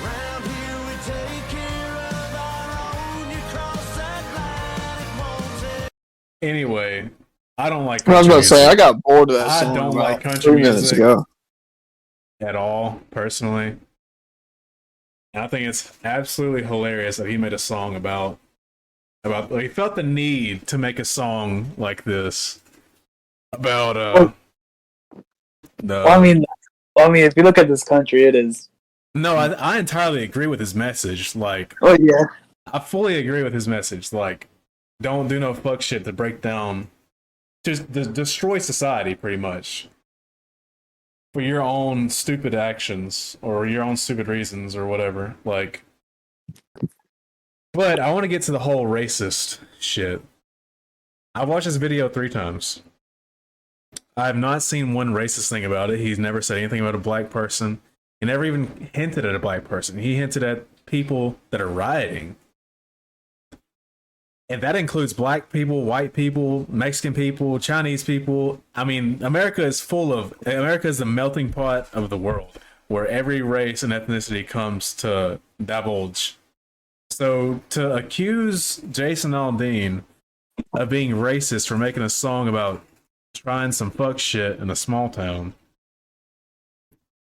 Round here we take care of our own. You cross that line, it won't take. Anyway, I don't like I was country about to say, I music got bored of that I song don't about like country 3 minutes music. ago. at all, personally. And I think it's absolutely hilarious that he made a song about he felt the need to make a song like this about Well, I mean, if you look at this country, it is. No, I entirely agree with his message. Like, Oh yeah. I fully agree with his message. Like, don't do no fuck shit to break down, just destroy society, pretty much, for your own stupid actions or your own stupid reasons or whatever. Like, but I want to get to the whole racist shit. I've watched this video 3 times. I have not seen one racist thing about it. He's never said anything about a black person. He never even hinted at a black person. He hinted at people that are rioting. And that includes black people, white people, Mexican people, Chinese people. I mean, America is the melting pot of the world, where every race and ethnicity comes to divulge. So to accuse Jason Aldean of being racist for making a song about trying some fuck shit in a small town,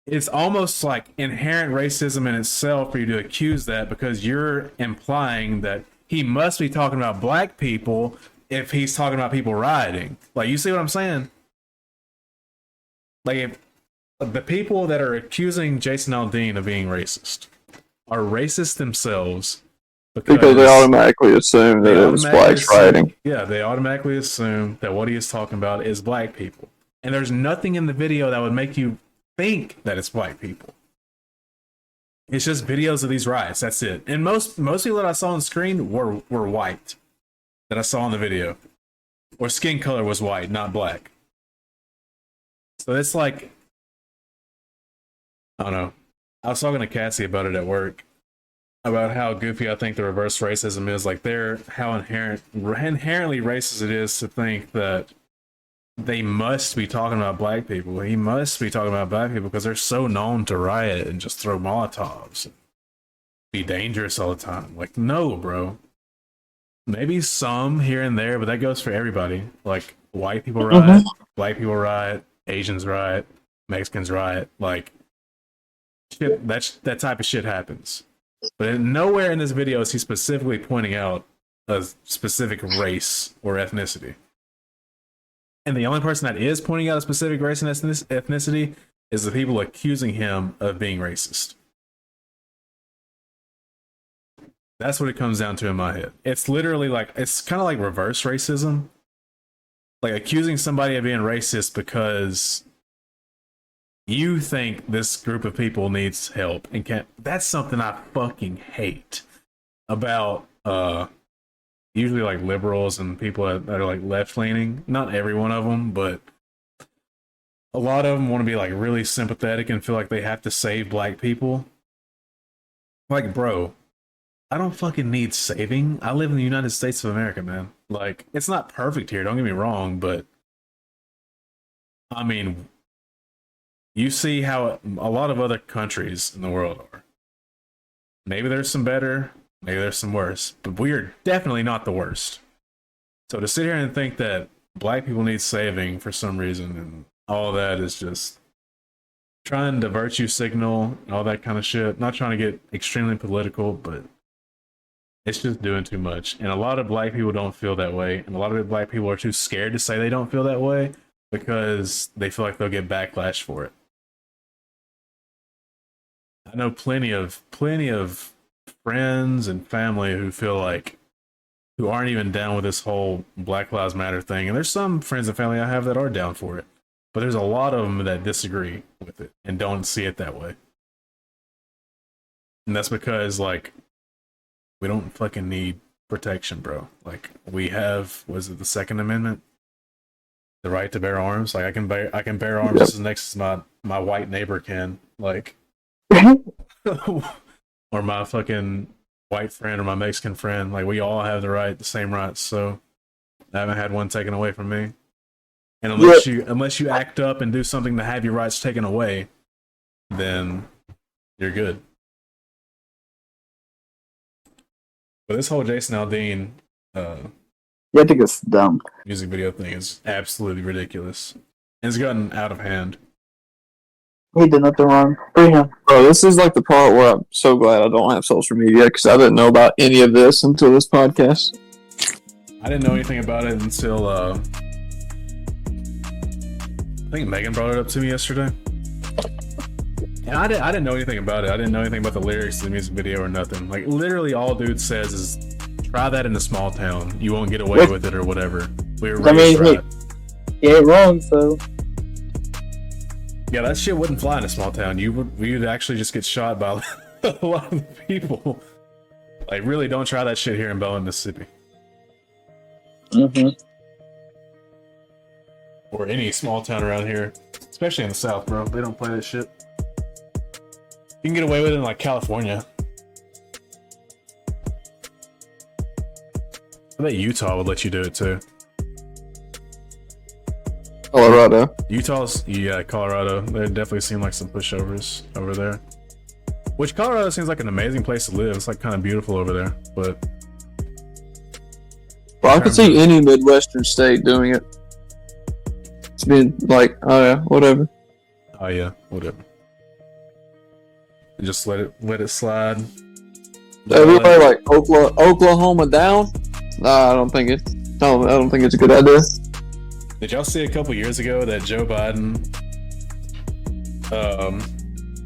it's almost like inherent racism in itself for you to accuse that, because you're implying that he must be talking about black people if he's talking about people rioting. Like, you see what I'm saying? Like, if the people that are accusing Jason Aldean of being racist are racist themselves, Because they automatically assume that it was blacks rioting. Yeah, they automatically assume that what he is talking about is black people. And there's nothing in the video that would make you think that it's black people. It's just videos of these riots. That's it. And most people that I saw on screen were white. That I saw in the video. Or skin color was white, not black. So it's like, I don't know. I was talking to Cassie about it at work, about how goofy I think the reverse racism is. Like, how inherently racist it is to think that they must be talking about black people. He must be talking about black people because they're so known to riot and just throw Molotovs and be dangerous all the time. Like, no, bro. Maybe some here and there, but that goes for everybody. Like, white people riot, black people riot, Asians riot, Mexicans riot. Like, shit, that type of shit happens. But nowhere in this video is he specifically pointing out a specific race or ethnicity. And the only person that is pointing out a specific race and ethnicity is the people accusing him of being racist. That's what it comes down to in my head. It's literally like, it's kind of like reverse racism. Like accusing somebody of being racist because you think this group of people needs help and can't. That's something I fucking hate about usually like liberals and people that are like left leaning. Not every one of them, but a lot of them want to be like really sympathetic and feel like they have to save black people. Like, bro, I don't fucking need saving. I live in the United States of America, man. Like, it's not perfect here, don't get me wrong, but I mean, you see how a lot of other countries in the world are. Maybe there's some better, maybe there's some worse, but we are definitely not the worst. So to sit here and think that black people need saving for some reason and all that is just trying to virtue signal and all that kind of shit. Not trying to get extremely political, but it's just doing too much. And a lot of black people don't feel that way. And a lot of black people are too scared to say they don't feel that way because they feel like they'll get backlash for it. I know plenty of friends and family who aren't even down with this whole Black Lives Matter thing. And there's some friends and family I have that are down for it. But there's a lot of them that disagree with it and don't see it that way. And that's because, like, we don't fucking need protection, bro. Like, we have, was it the Second Amendment? The right to bear arms. Like, I can bear arms just as next as my white neighbor can. Like, or my fucking white friend or my Mexican friend. Like, we all have the same rights. So I haven't had one taken away from me. And unless you act up and do something to have your rights taken away, then you're good. But this whole Jason Aldean I think it's dumb. music video thing is absolutely ridiculous. And it's gotten out of hand. He did nothing wrong. Free him. Bro, this is like the part where I'm so glad I don't have social media because I didn't know about any of this until this podcast. I didn't know anything about it until I think Megan brought it up to me yesterday. And I didn't know anything about it. I didn't know anything about the lyrics to the music video or nothing. Like, literally all dude says is, try that in a small town. You won't get away with it or whatever. We were raised right. He ain't wrong, so. Yeah, that shit wouldn't fly in a small town. You'd actually just get shot by a lot of the people. Like, really, don't try that shit here in Belleville, Mississippi. Mm-hmm. Or any small town around here. Especially in the South, bro. They don't play that shit. You can get away with it in, like, California. I bet Utah would let you do it, too. Colorado. Yeah, Colorado. They definitely seem like some pushovers over there. Which Colorado seems like an amazing place to live. It's like kind of beautiful over there, but Well, I could see any Midwestern state doing it. It's been like, oh yeah, whatever. Oh yeah, whatever. Just let it slide. Everybody like Oklahoma down? Nah, I don't think it's a good idea. Did y'all see a couple years ago that Joe Biden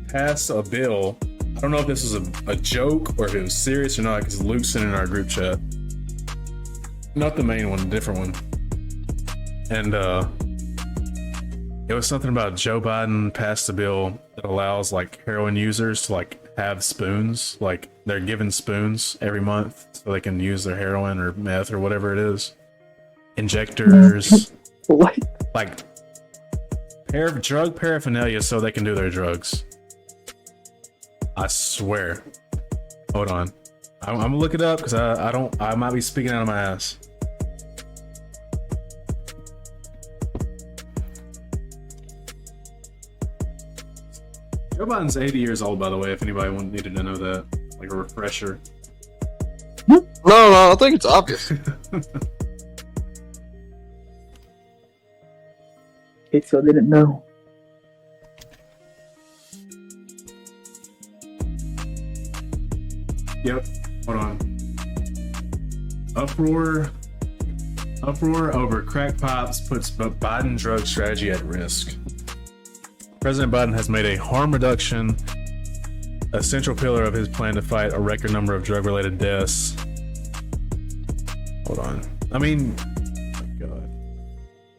passed a bill? I don't know if this was a joke or if it was serious or not, because Luke sent it in our group chat. Not the main one, a different one. And it was something about Joe Biden passed a bill that allows like heroin users to like have spoons, like they're given spoons every month so they can use their heroin or meth or whatever it is. Injectors. What? Like drug paraphernalia so they can do their drugs. I swear. Hold on. I'm gonna look it up because I might be speaking out of my ass. Joe Biden's 80 years old, by the way, if anybody needed to know that. Like a refresher. No, I think it's obvious. Okay, so I didn't know. Yep. Hold on. Uproar over crack pipes puts Biden drug strategy at risk. President Biden has made a harm reduction a central pillar of his plan to fight a record number of drug-related deaths. Hold on. I mean, oh my God.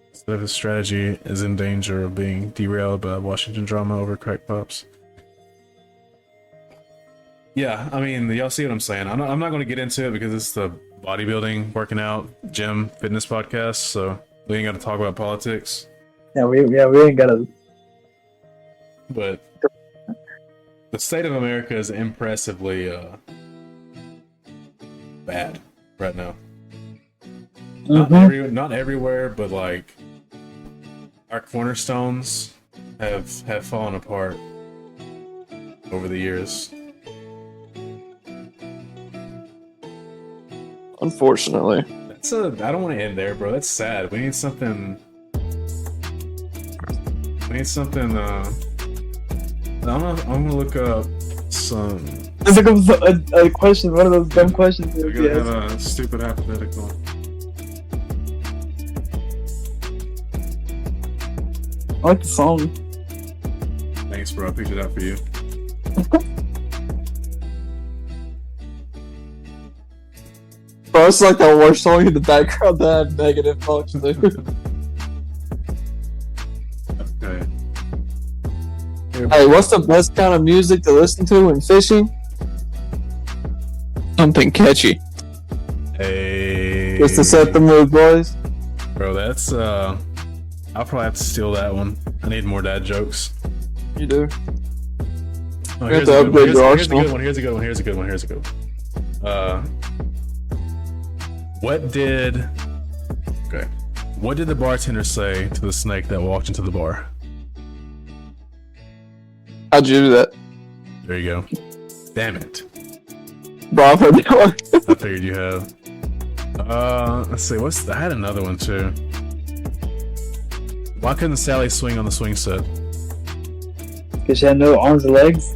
Instead of his strategy is in danger of being derailed by Washington drama over crack pipes. Yeah, I mean, y'all see what I'm saying. I'm not going to get into it because it's the bodybuilding, working out, gym, fitness podcast, so we ain't got to talk about politics. Yeah, we ain't gotta. But the state of America is impressively bad right now. Mm-hmm. Not everywhere, but like our cornerstones have fallen apart over the years. Unfortunately. I don't want to end there, bro. That's sad. We need something. I don't know. I'm gonna look up some. It's like a question, one of those dumb questions. We're gonna have a stupid hypothetical. I like the song. Thanks, bro. I picked it out for you. Bro, it's like the worst song in the background that had negative thoughts, dude. Okay. Hey, what's the best kind of music to listen to when fishing? Something catchy. Hey. Just to set the mood, boys. Bro, that's I'll probably have to steal that one. I need more dad jokes. You do. Oh, You have to upgrade your arsenal. Here's a good one. What did the bartender say to the snake that walked into the bar? How'd you do that? There you go. Damn it. Bro, I've heard that one. I figured you have. Let's see. I had another one too. Why couldn't Sally swing on the swing set? Because she had no arms or legs.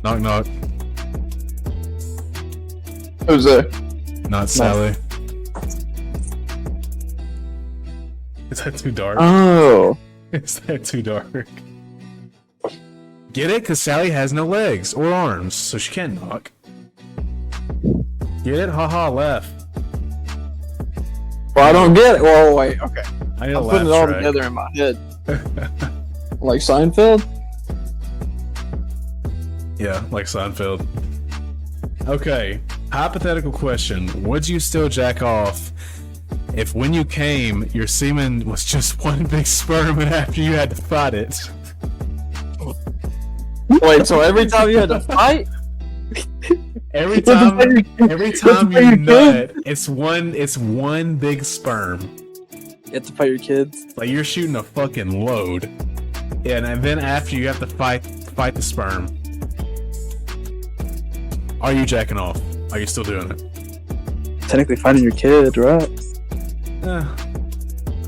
Knock knock. Who's there? Not Sally. Is that too dark? Oh. Is that too dark? Get it? Because Sally has no legs or arms, so she can't knock. Get it? Haha, laugh. Well, I don't get it. Well, wait, okay. I need a I'm laugh putting it all track. together in my head. Like Seinfeld? Yeah, like Seinfeld. Okay, hypothetical question. Would you still jack off if when you came, your semen was just one big sperm and after you had to fight it? Wait, so every time you had to fight? Every time you nut, it's one big sperm. You have to fight your kids. Like you're shooting a fucking load. Yeah, and then after you have to fight the sperm. Are you jacking off? Are you still doing it? Technically fighting your kid, right?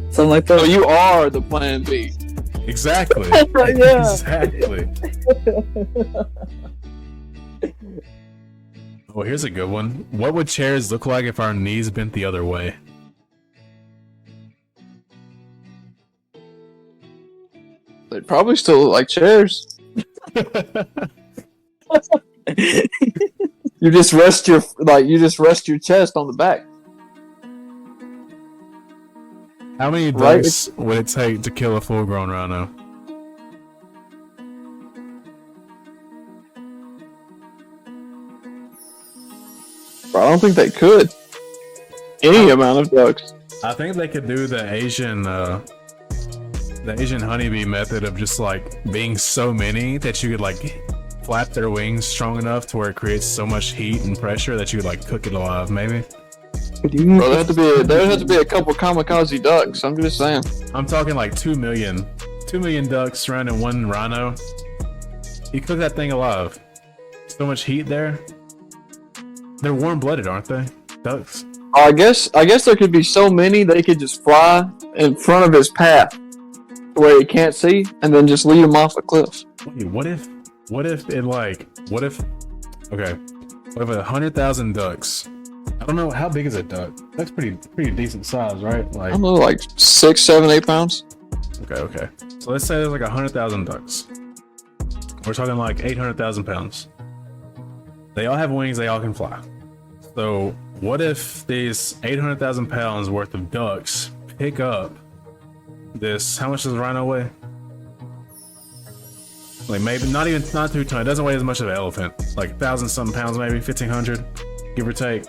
Something like that. So you are the plan B. Exactly. Yeah. Exactly. Oh, here's a good one. What would chairs look like if our knees bent the other way? They probably still look like chairs. You just rest your chest on the back. How many Right. ducks would it take to kill a full-grown rhino? Bro, I don't think they could. Any amount of ducks. I think they could do the Asian honeybee method of just like being so many that you could like flap their wings strong enough to where it creates so much heat and pressure that you would like cook it alive, maybe. Bro, there would have to be a couple kamikaze ducks. I'm just saying. I'm talking like 2 million ducks surrounding one rhino. You cook that thing alive. So much heat there. They're warm-blooded, aren't they? Ducks. I guess there could be so many they could just fly in front of his path where he can't see, and then just lead him off a cliff. Wait, what if 100,000 ducks? I don't know, how big is a duck? That's pretty decent size, right? I Like, don't know, like 6, 7, 8 pounds. okay. So let's say there's like 100,000 ducks. We're talking like 800,000 pounds. They all have wings, they all can fly. So what if these 800,000 pounds worth of ducks pick up this? How much does a rhino weigh? Like maybe not 2 tons. It doesn't weigh as much as an elephant. Like 1,000 something pounds, maybe 1,500, give or take.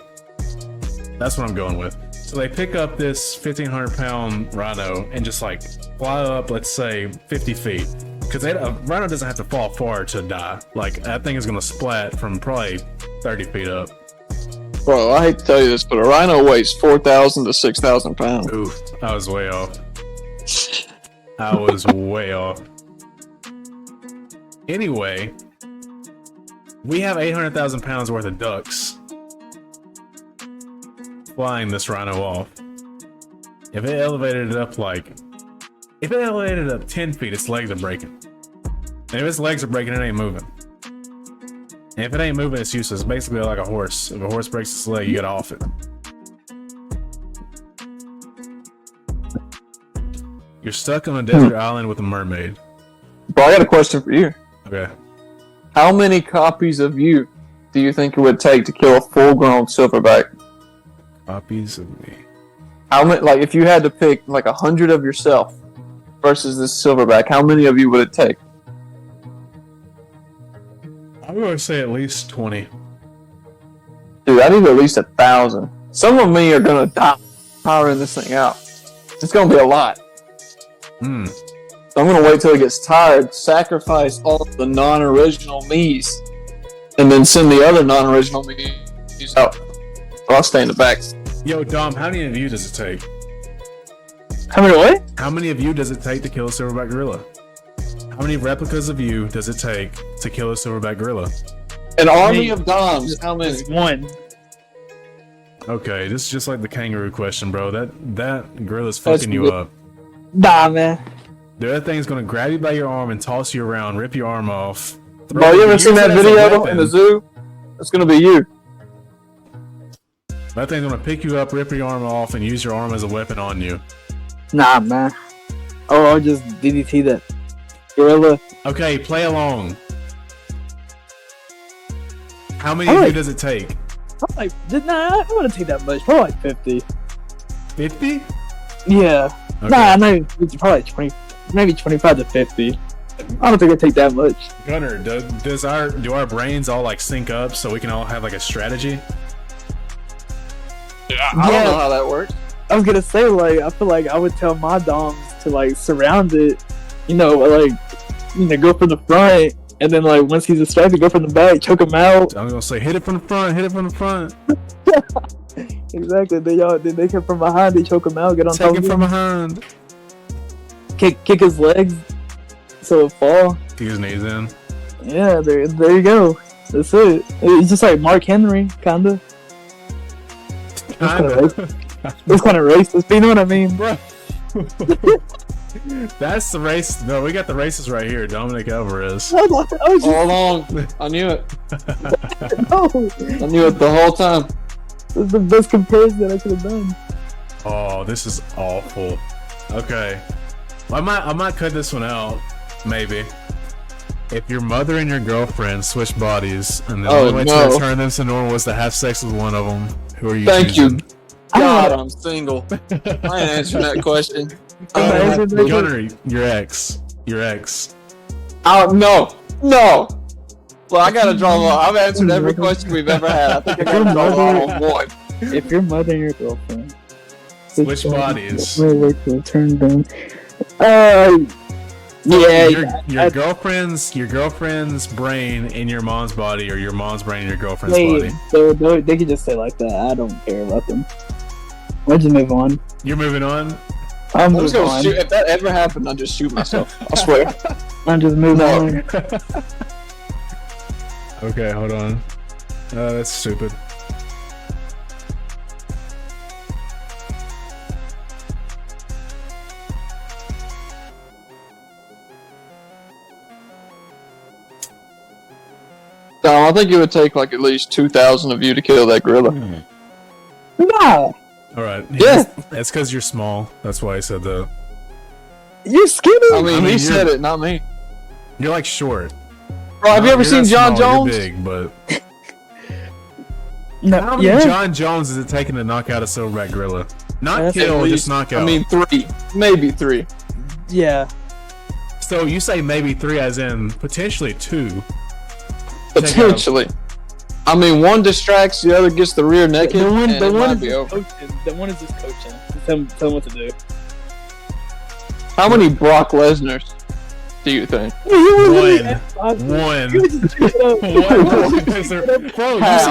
That's what I'm going with. So they pick up this 1,500 pound rhino and just like fly up, let's say 50 feet. Because a rhino doesn't have to fall far to die. Like that thing is gonna splat from probably 30 feet up. Bro, I hate to tell you this, but a rhino weighs 4,000 to 6,000 pounds. Oof, I was way off. I was way off. Anyway, we have 800,000 pounds worth of ducks. flying this rhino off. If it elevated it up if it elevated it up 10 feet, its legs are breaking. And if its legs are breaking, it ain't moving. And if it ain't moving, it's useless. It's basically like a horse. If a horse breaks its leg, you gotta off it. You're stuck on a desert island with a mermaid. Bro, I got a question for you. Okay. How many copies of you do you think it would take to kill a full-grown silverback? Copies of me. How many? Like, if you had to pick like 100 of yourself versus this silverback, how many of you would it take? I'm gonna say at least 20. Dude, I need at least 1,000. Some of me are gonna die powering this thing out. It's gonna be a lot. Hmm. So I'm gonna wait till it gets tired, sacrifice all the non-original me's, and then send the other non-original me's out. I'll stay in the back. Yo, Dom, how many of you does it take? How many what? How many of you does it take to kill a silverback gorilla? How many replicas of you does it take to kill a silverback gorilla? An army of Doms. How many? Just one. Okay, this is just like the kangaroo question, bro. That gorilla's fucking you up. Nah, man. Dude, that thing's gonna grab you by your arm and toss you around, rip your arm off. Bro, you ever seen that use it as a video weapon. in the zoo? It's gonna be you. That thing's gonna pick you up, rip your arm off, and use your arm as a weapon on you. Nah, man. Oh, I'll just DDT that gorilla. Okay, play along. How many of you does it take? Probably, nah, I wouldn't take that much. Probably like 50. 50? Yeah. Okay. Nah, not even 50, probably like 20, maybe 25 to 50. I don't think it'd take that much. Gunner, do our brains all like sync up so we can all have like a strategy? I don't know how that works. I was gonna say, like, I feel like I would tell my doms to like surround it, go from the front, and then like once he's distracted, go from the back, choke him out. I'm gonna say hit it from the front, hit it from the front. Exactly. Then they come from behind, they choke him out, get on top Take of it him, from behind. kick his legs so it fall. Kick his knees in. Yeah, there you go. That's it. It's just like Mark Henry, kinda. It's kind of racist, but you know what I mean, Bro. That's the race. No, we got the races right here. Dominic Alvarez. I was just, All along. I knew it. no, I knew it the whole time. that's the best comparison I could have done. Oh, this is awful. Okay, I might cut this one out. Maybe. If your mother and your girlfriend switch bodies, and the only way to return them to normal was to have sex with one of them, who are you Thank choosing? you. God, I'm single. I ain't answering that question. Gunner, your ex. No. Well, I gotta draw the line. I've answered every question we've ever had. I think I gotta draw the line on one. If your mother and your girlfriend Switch bodies. Wait to return them. Your girlfriend's brain in your mom's body, or your mom's brain in your girlfriend's body. They could just say like that. I don't care about them. Let's just move on. You're moving on. I'm just just gonna on. shoot. If that ever happened, I'd just shoot myself. I swear. I'm just moving on. Okay, hold on. That's stupid. No, I think it would take like at least 2,000 of you to kill that gorilla. Nah, All right. Yeah. That's because you're small. That's why I said that. you're skinny. I mean, he you're- said it, not me. You're like short. Bro, have you ever You're seen not John small, Jones? You're big, but No, how many yeah. John Jones is it taking to knock out a silverback gorilla? Not That's kill, At just least- knock out. I mean, 3. Maybe 3. Yeah. so you say maybe 3, as in potentially 2. Potentially. I mean, one distracts, the other gets the rear naked, The one and it is might be just over. coaching. The one is just coaching. Tell him what to do. How many Brock Lesnars do you think? One. Bro, Bro, you seen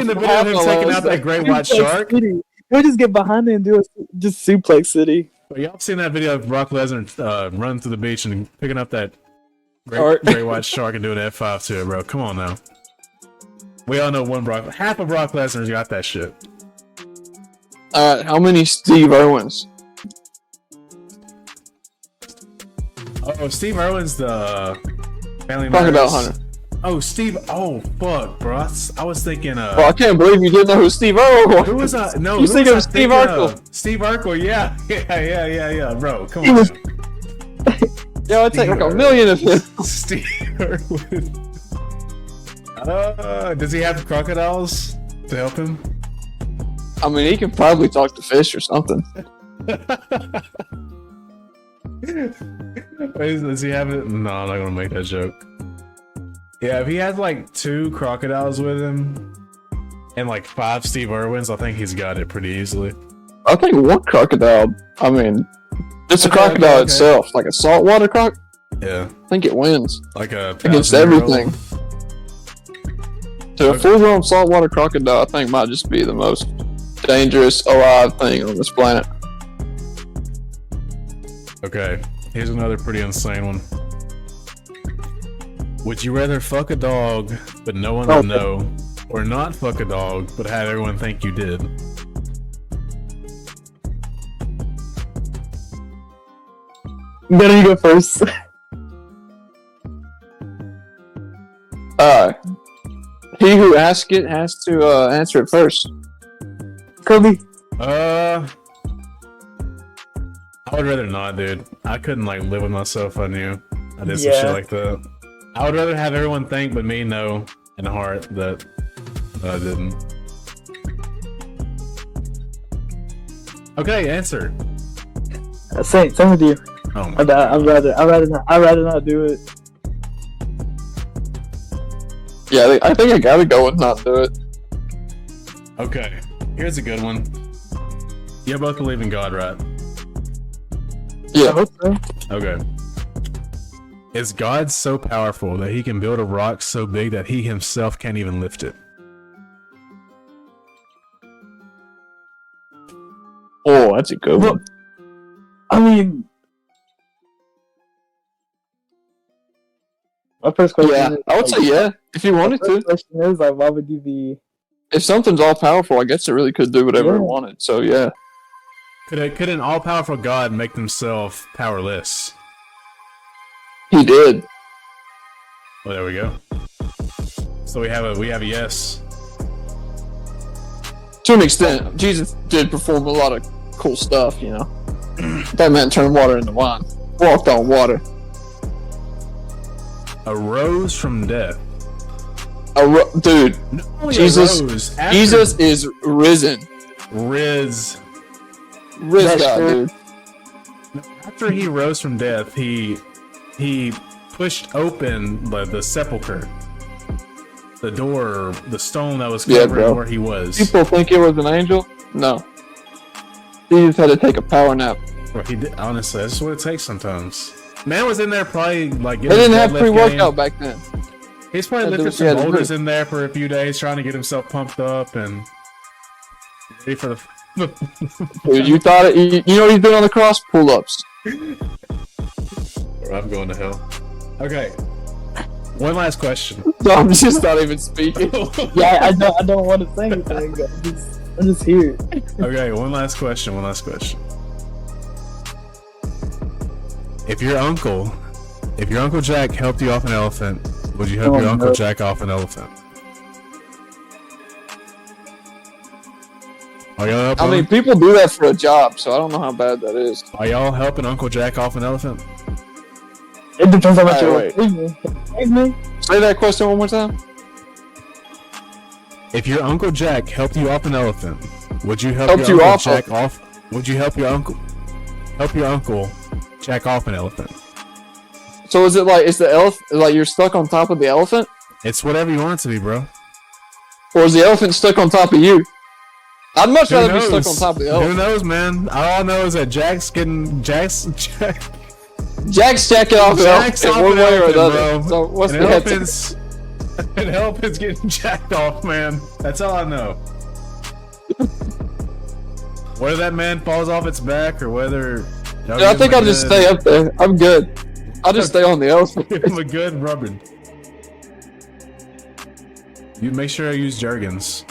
the video of him taking out that great white shark? He'll just get behind it and do just suplex city. Y'all seen that video of Brock Lesnar running through the beach and picking up that Shark. great white shark and doing an F5 to it, bro? Come on now. We all know half of Brock Lesnar's got that shit. All right, how many Steve Irwins? Oh, Steve Irwin's the Family Crocodile Matters. Hunter. Oh, Steve. Oh, fuck, bro. I was thinking. Well, I can't believe you didn't know who Steve Irwin was. Who was I? No, You who think was of I Steve thinking Urkel. of? Steve Urkel, yeah. Yeah, bro. Come on. Yo, I'd take like a million of him. Steve Irwin. Does he have crocodiles to help him? I mean, he can probably talk to fish or something. Does he have it? No, I'm not gonna make that joke. Yeah, if he has like 2 crocodiles with him and like 5 Steve Irwins, I think he's got it pretty easily. I think one crocodile, I mean, just a crocodile okay. itself, like a saltwater croc, Yeah, I think it wins like a against 1,000-year-old. everything. So a full-grown saltwater crocodile, I think, might just be the most dangerous alive thing on this planet. Okay, here's another pretty insane one. Would you rather fuck a dog but no one would know, or not fuck a dog but have everyone think you did? Better you go first. He who asks it has to answer it first. Kobe. I would rather not, dude. I couldn't like live with myself if I knew I did some Yeah. shit like that. I would rather have everyone think but me know in the heart that I didn't. Okay, answer. Same with you. Oh my I'd rather not do it. Yeah, I think I gotta go and not do it. Okay, here's a good one. You both believe in God, right? I Yeah. hope so. Okay. Is God so powerful that he can build a rock so big that he himself can't even lift it? Oh, that's a good one. I mean, my first question Yeah, is, I would say yeah, if you wanted my first to. question is, like, why would you be... If something's all powerful, I guess it really could do whatever it Yeah. wanted. So yeah. Could an all-powerful God make himself powerless? He did. Well, there we go. So we have a yes. To an extent, Jesus did perform a lot of cool stuff, you know. That man turned water into wine. Walked on water. Arose from death. Dude, Not only Jesus- arose, after Jesus is risen. Riz. Risen God, true. dude. After he rose from death, he pushed open the sepulcher, the door, the stone that was Yeah, covering bro. where he was. People think it was an angel? No. He just had to take a power nap. Bro, he did, honestly, that's what it takes sometimes. Man was in there probably like They getting his didn't have deadlift pre-workout game. back then. He's probably Yeah, lifted they had some to boulders do it. in there for a few days, trying to get himself pumped up and ready for the. Dude, you thought it. You know what he's doing on the cross? Pull-ups. I'm going to hell. Okay. One last question. So I'm just not even speaking. Yeah, I don't want to say anything. I'm just here. Okay, one last question. If your uncle Jack helped you off an elephant, would you help Oh, your Uncle no. Jack off an elephant? Are y'all helping? I mean, people do that for a job, so I don't know how bad that is. Are y'all helping Uncle Jack off an elephant? It depends on what Hey, you're wait. thinking. Thanks, man. Say that question one more time. If your Uncle Jack helped you off an elephant, would you help Helped your you Uncle off Jack off? Would you help your uncle jack off an elephant? So is it like, is the elephant, like you're stuck on top of the elephant? It's whatever you want it to be, bro. Or is the elephant stuck on top of you? I'd much Who rather be knows? stuck on top of the Who elephant. knows, man? All I know is that Jack's jacking Jack's off the Jack's elephant off in one an way or elephant, another. bro. So what's an the answer? elephant's an elephant's getting jacked off, man. That's all I know. Whether that man falls off its back or whether Dude, I think I'll just stay up there. I'm good. I'll just stay on the elephant. Give him a good rubbing. You make sure I use Jergens.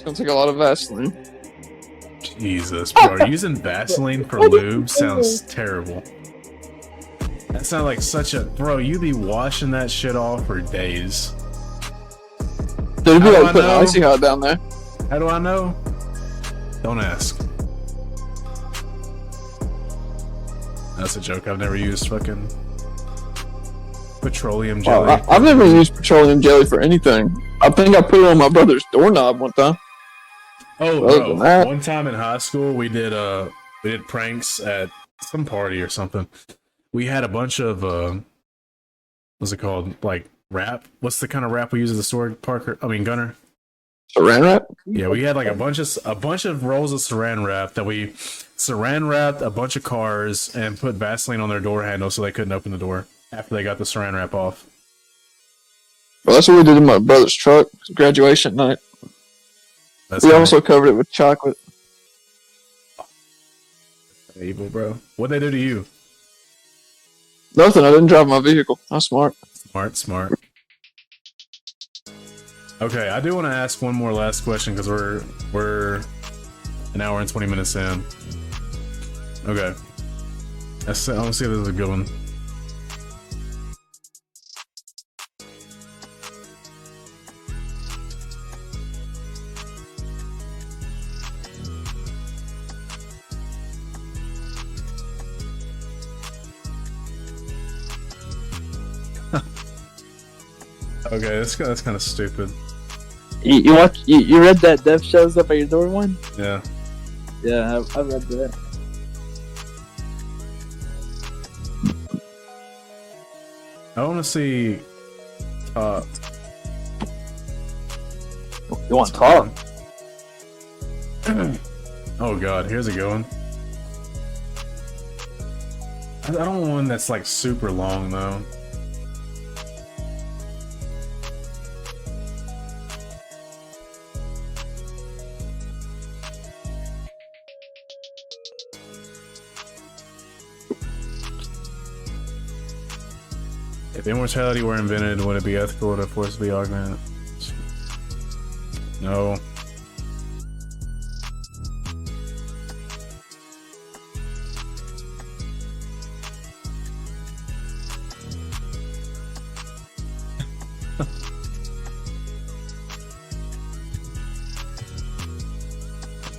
It's gonna take a lot of Vaseline. Jesus, bro. Using Vaseline for lube sounds terrible. That sounds like such a... Bro, you be washing that shit off for days. Dude, it'd be How do like I putting know? icy hot down there. How do I know? Don't ask. That's a joke. I've never used fucking petroleum jelly. I've never used petroleum jelly for anything. I think I put it on my brother's doorknob one time. Oh, Other bro. than that- One time in high school, we did pranks at some party or something. We had a bunch of what's it called? Like wrap. What's the kind of wrap we use at the store, Parker? I mean, Gunner. Saran wrap? Yeah, we had like a bunch of rolls of saran wrap that we saran wrapped a bunch of cars and put Vaseline on their door handle so they couldn't open the door after they got the saran wrap off. Well, that's what we did in my brother's truck. Graduation night. That's We also covered it with chocolate. evil, bro. What'd they do to you? Nothing. I didn't drive my vehicle. I'm smart. Smart. Okay, I do want to ask one more last question because we're an hour and 20 minutes in. Okay, I want to see if this is a good one. Okay, that's kind of stupid. You read that Death Shows Up at Your Door one? Yeah. Yeah, I read that. I want to see. You want to talk? Oh god, here's a good one. I don't want one that's like super long though. If immortality were invented, would it be ethical to forcibly augment? No.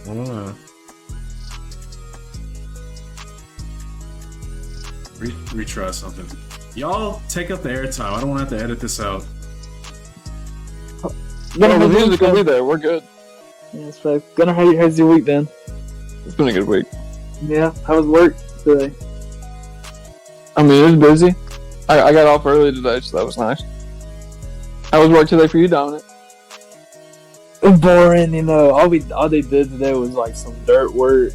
I don't know. Retry something. Y'all take up the airtime. I don't want to have to edit this out. No, the music will be there. We're good. Yeah, that's right. Gunnar, how's your week been? It's been a good week. Yeah, how was work today? I mean, it was busy. I got off early today, so that was nice. How was work today for you, Dominic? Boring, you know. All they did today was like some dirt work.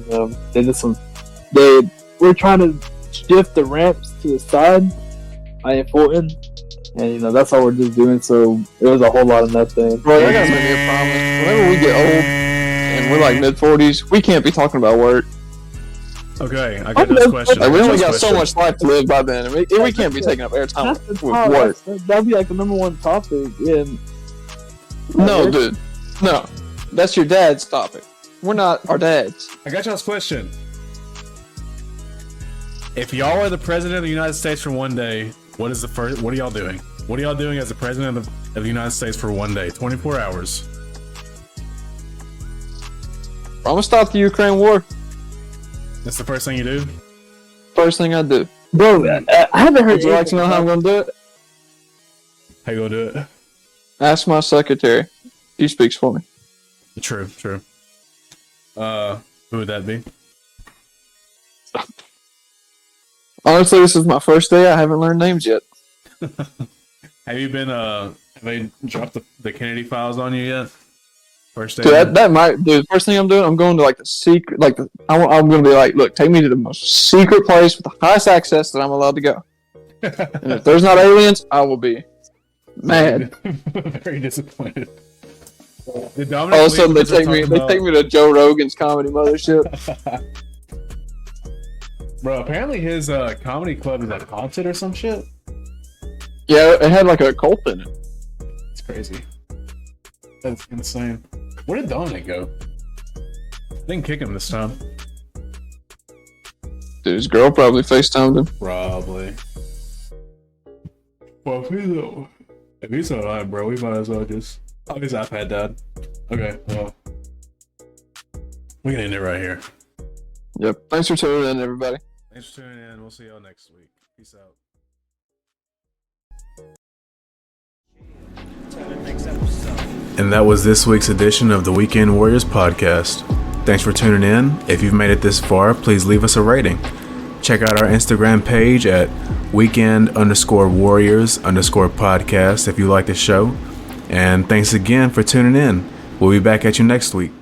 They were trying to shift the ramps to the side in Fulton, and that's all we're just doing. So it was a whole lot of nothing. Bro, I gotta make me a promise. Whenever we get old and we're like mid-40s, we can't be talking about work. Okay, I got this question. Like, we only got Question. so much life to live by then, and we can't be taking up airtime with work. That'd be like the number one topic. And No, dude. No. That's your dad's topic. We're not our dads. I got y'all's question. If y'all are the president of the United States for one day, what are y'all doing? What are y'all doing as the president of the United States for one day? 24 hours. I'm gonna stop the Ukraine war. That's the first thing you do? First thing I do. bro, I haven't heard Would you like to know how I'm gonna do it? How you gonna do it? Ask my secretary. He speaks for me. True. Who would that be? Honestly, this is my first day. I haven't learned names yet. Have you been, have they dropped the Kennedy files on you yet? First day? Dude, that might, dude, the first thing I'm doing, I'm going to like the secret, I'm going to be like, look, take me to the most secret place with the highest access that I'm allowed to go. And if there's not aliens, I will be mad. Very disappointed. All of a sudden, they take me to Joe Rogan's comedy mothership. Bro, apparently his comedy club is like haunted or some shit. Yeah, it had like a cult in it. It's crazy. That's insane. Where did Dominic go? Didn't kick him this time. Dude, his girl probably FaceTimed him. Probably. Well, if he's alive, bro, we might as well just. Oh, his iPad died. Okay, well, we can end it right here. Yep. Thanks for tuning in, everybody. Thanks for tuning in. We'll see y'all next week. Peace out. And that was this week's edition of the Weekend Warriors podcast. Thanks for tuning in. If you've made it this far, please leave us a rating. Check out our Instagram page at weekend_warriors_podcast if you like the show. And thanks again for tuning in. We'll be back at you next week.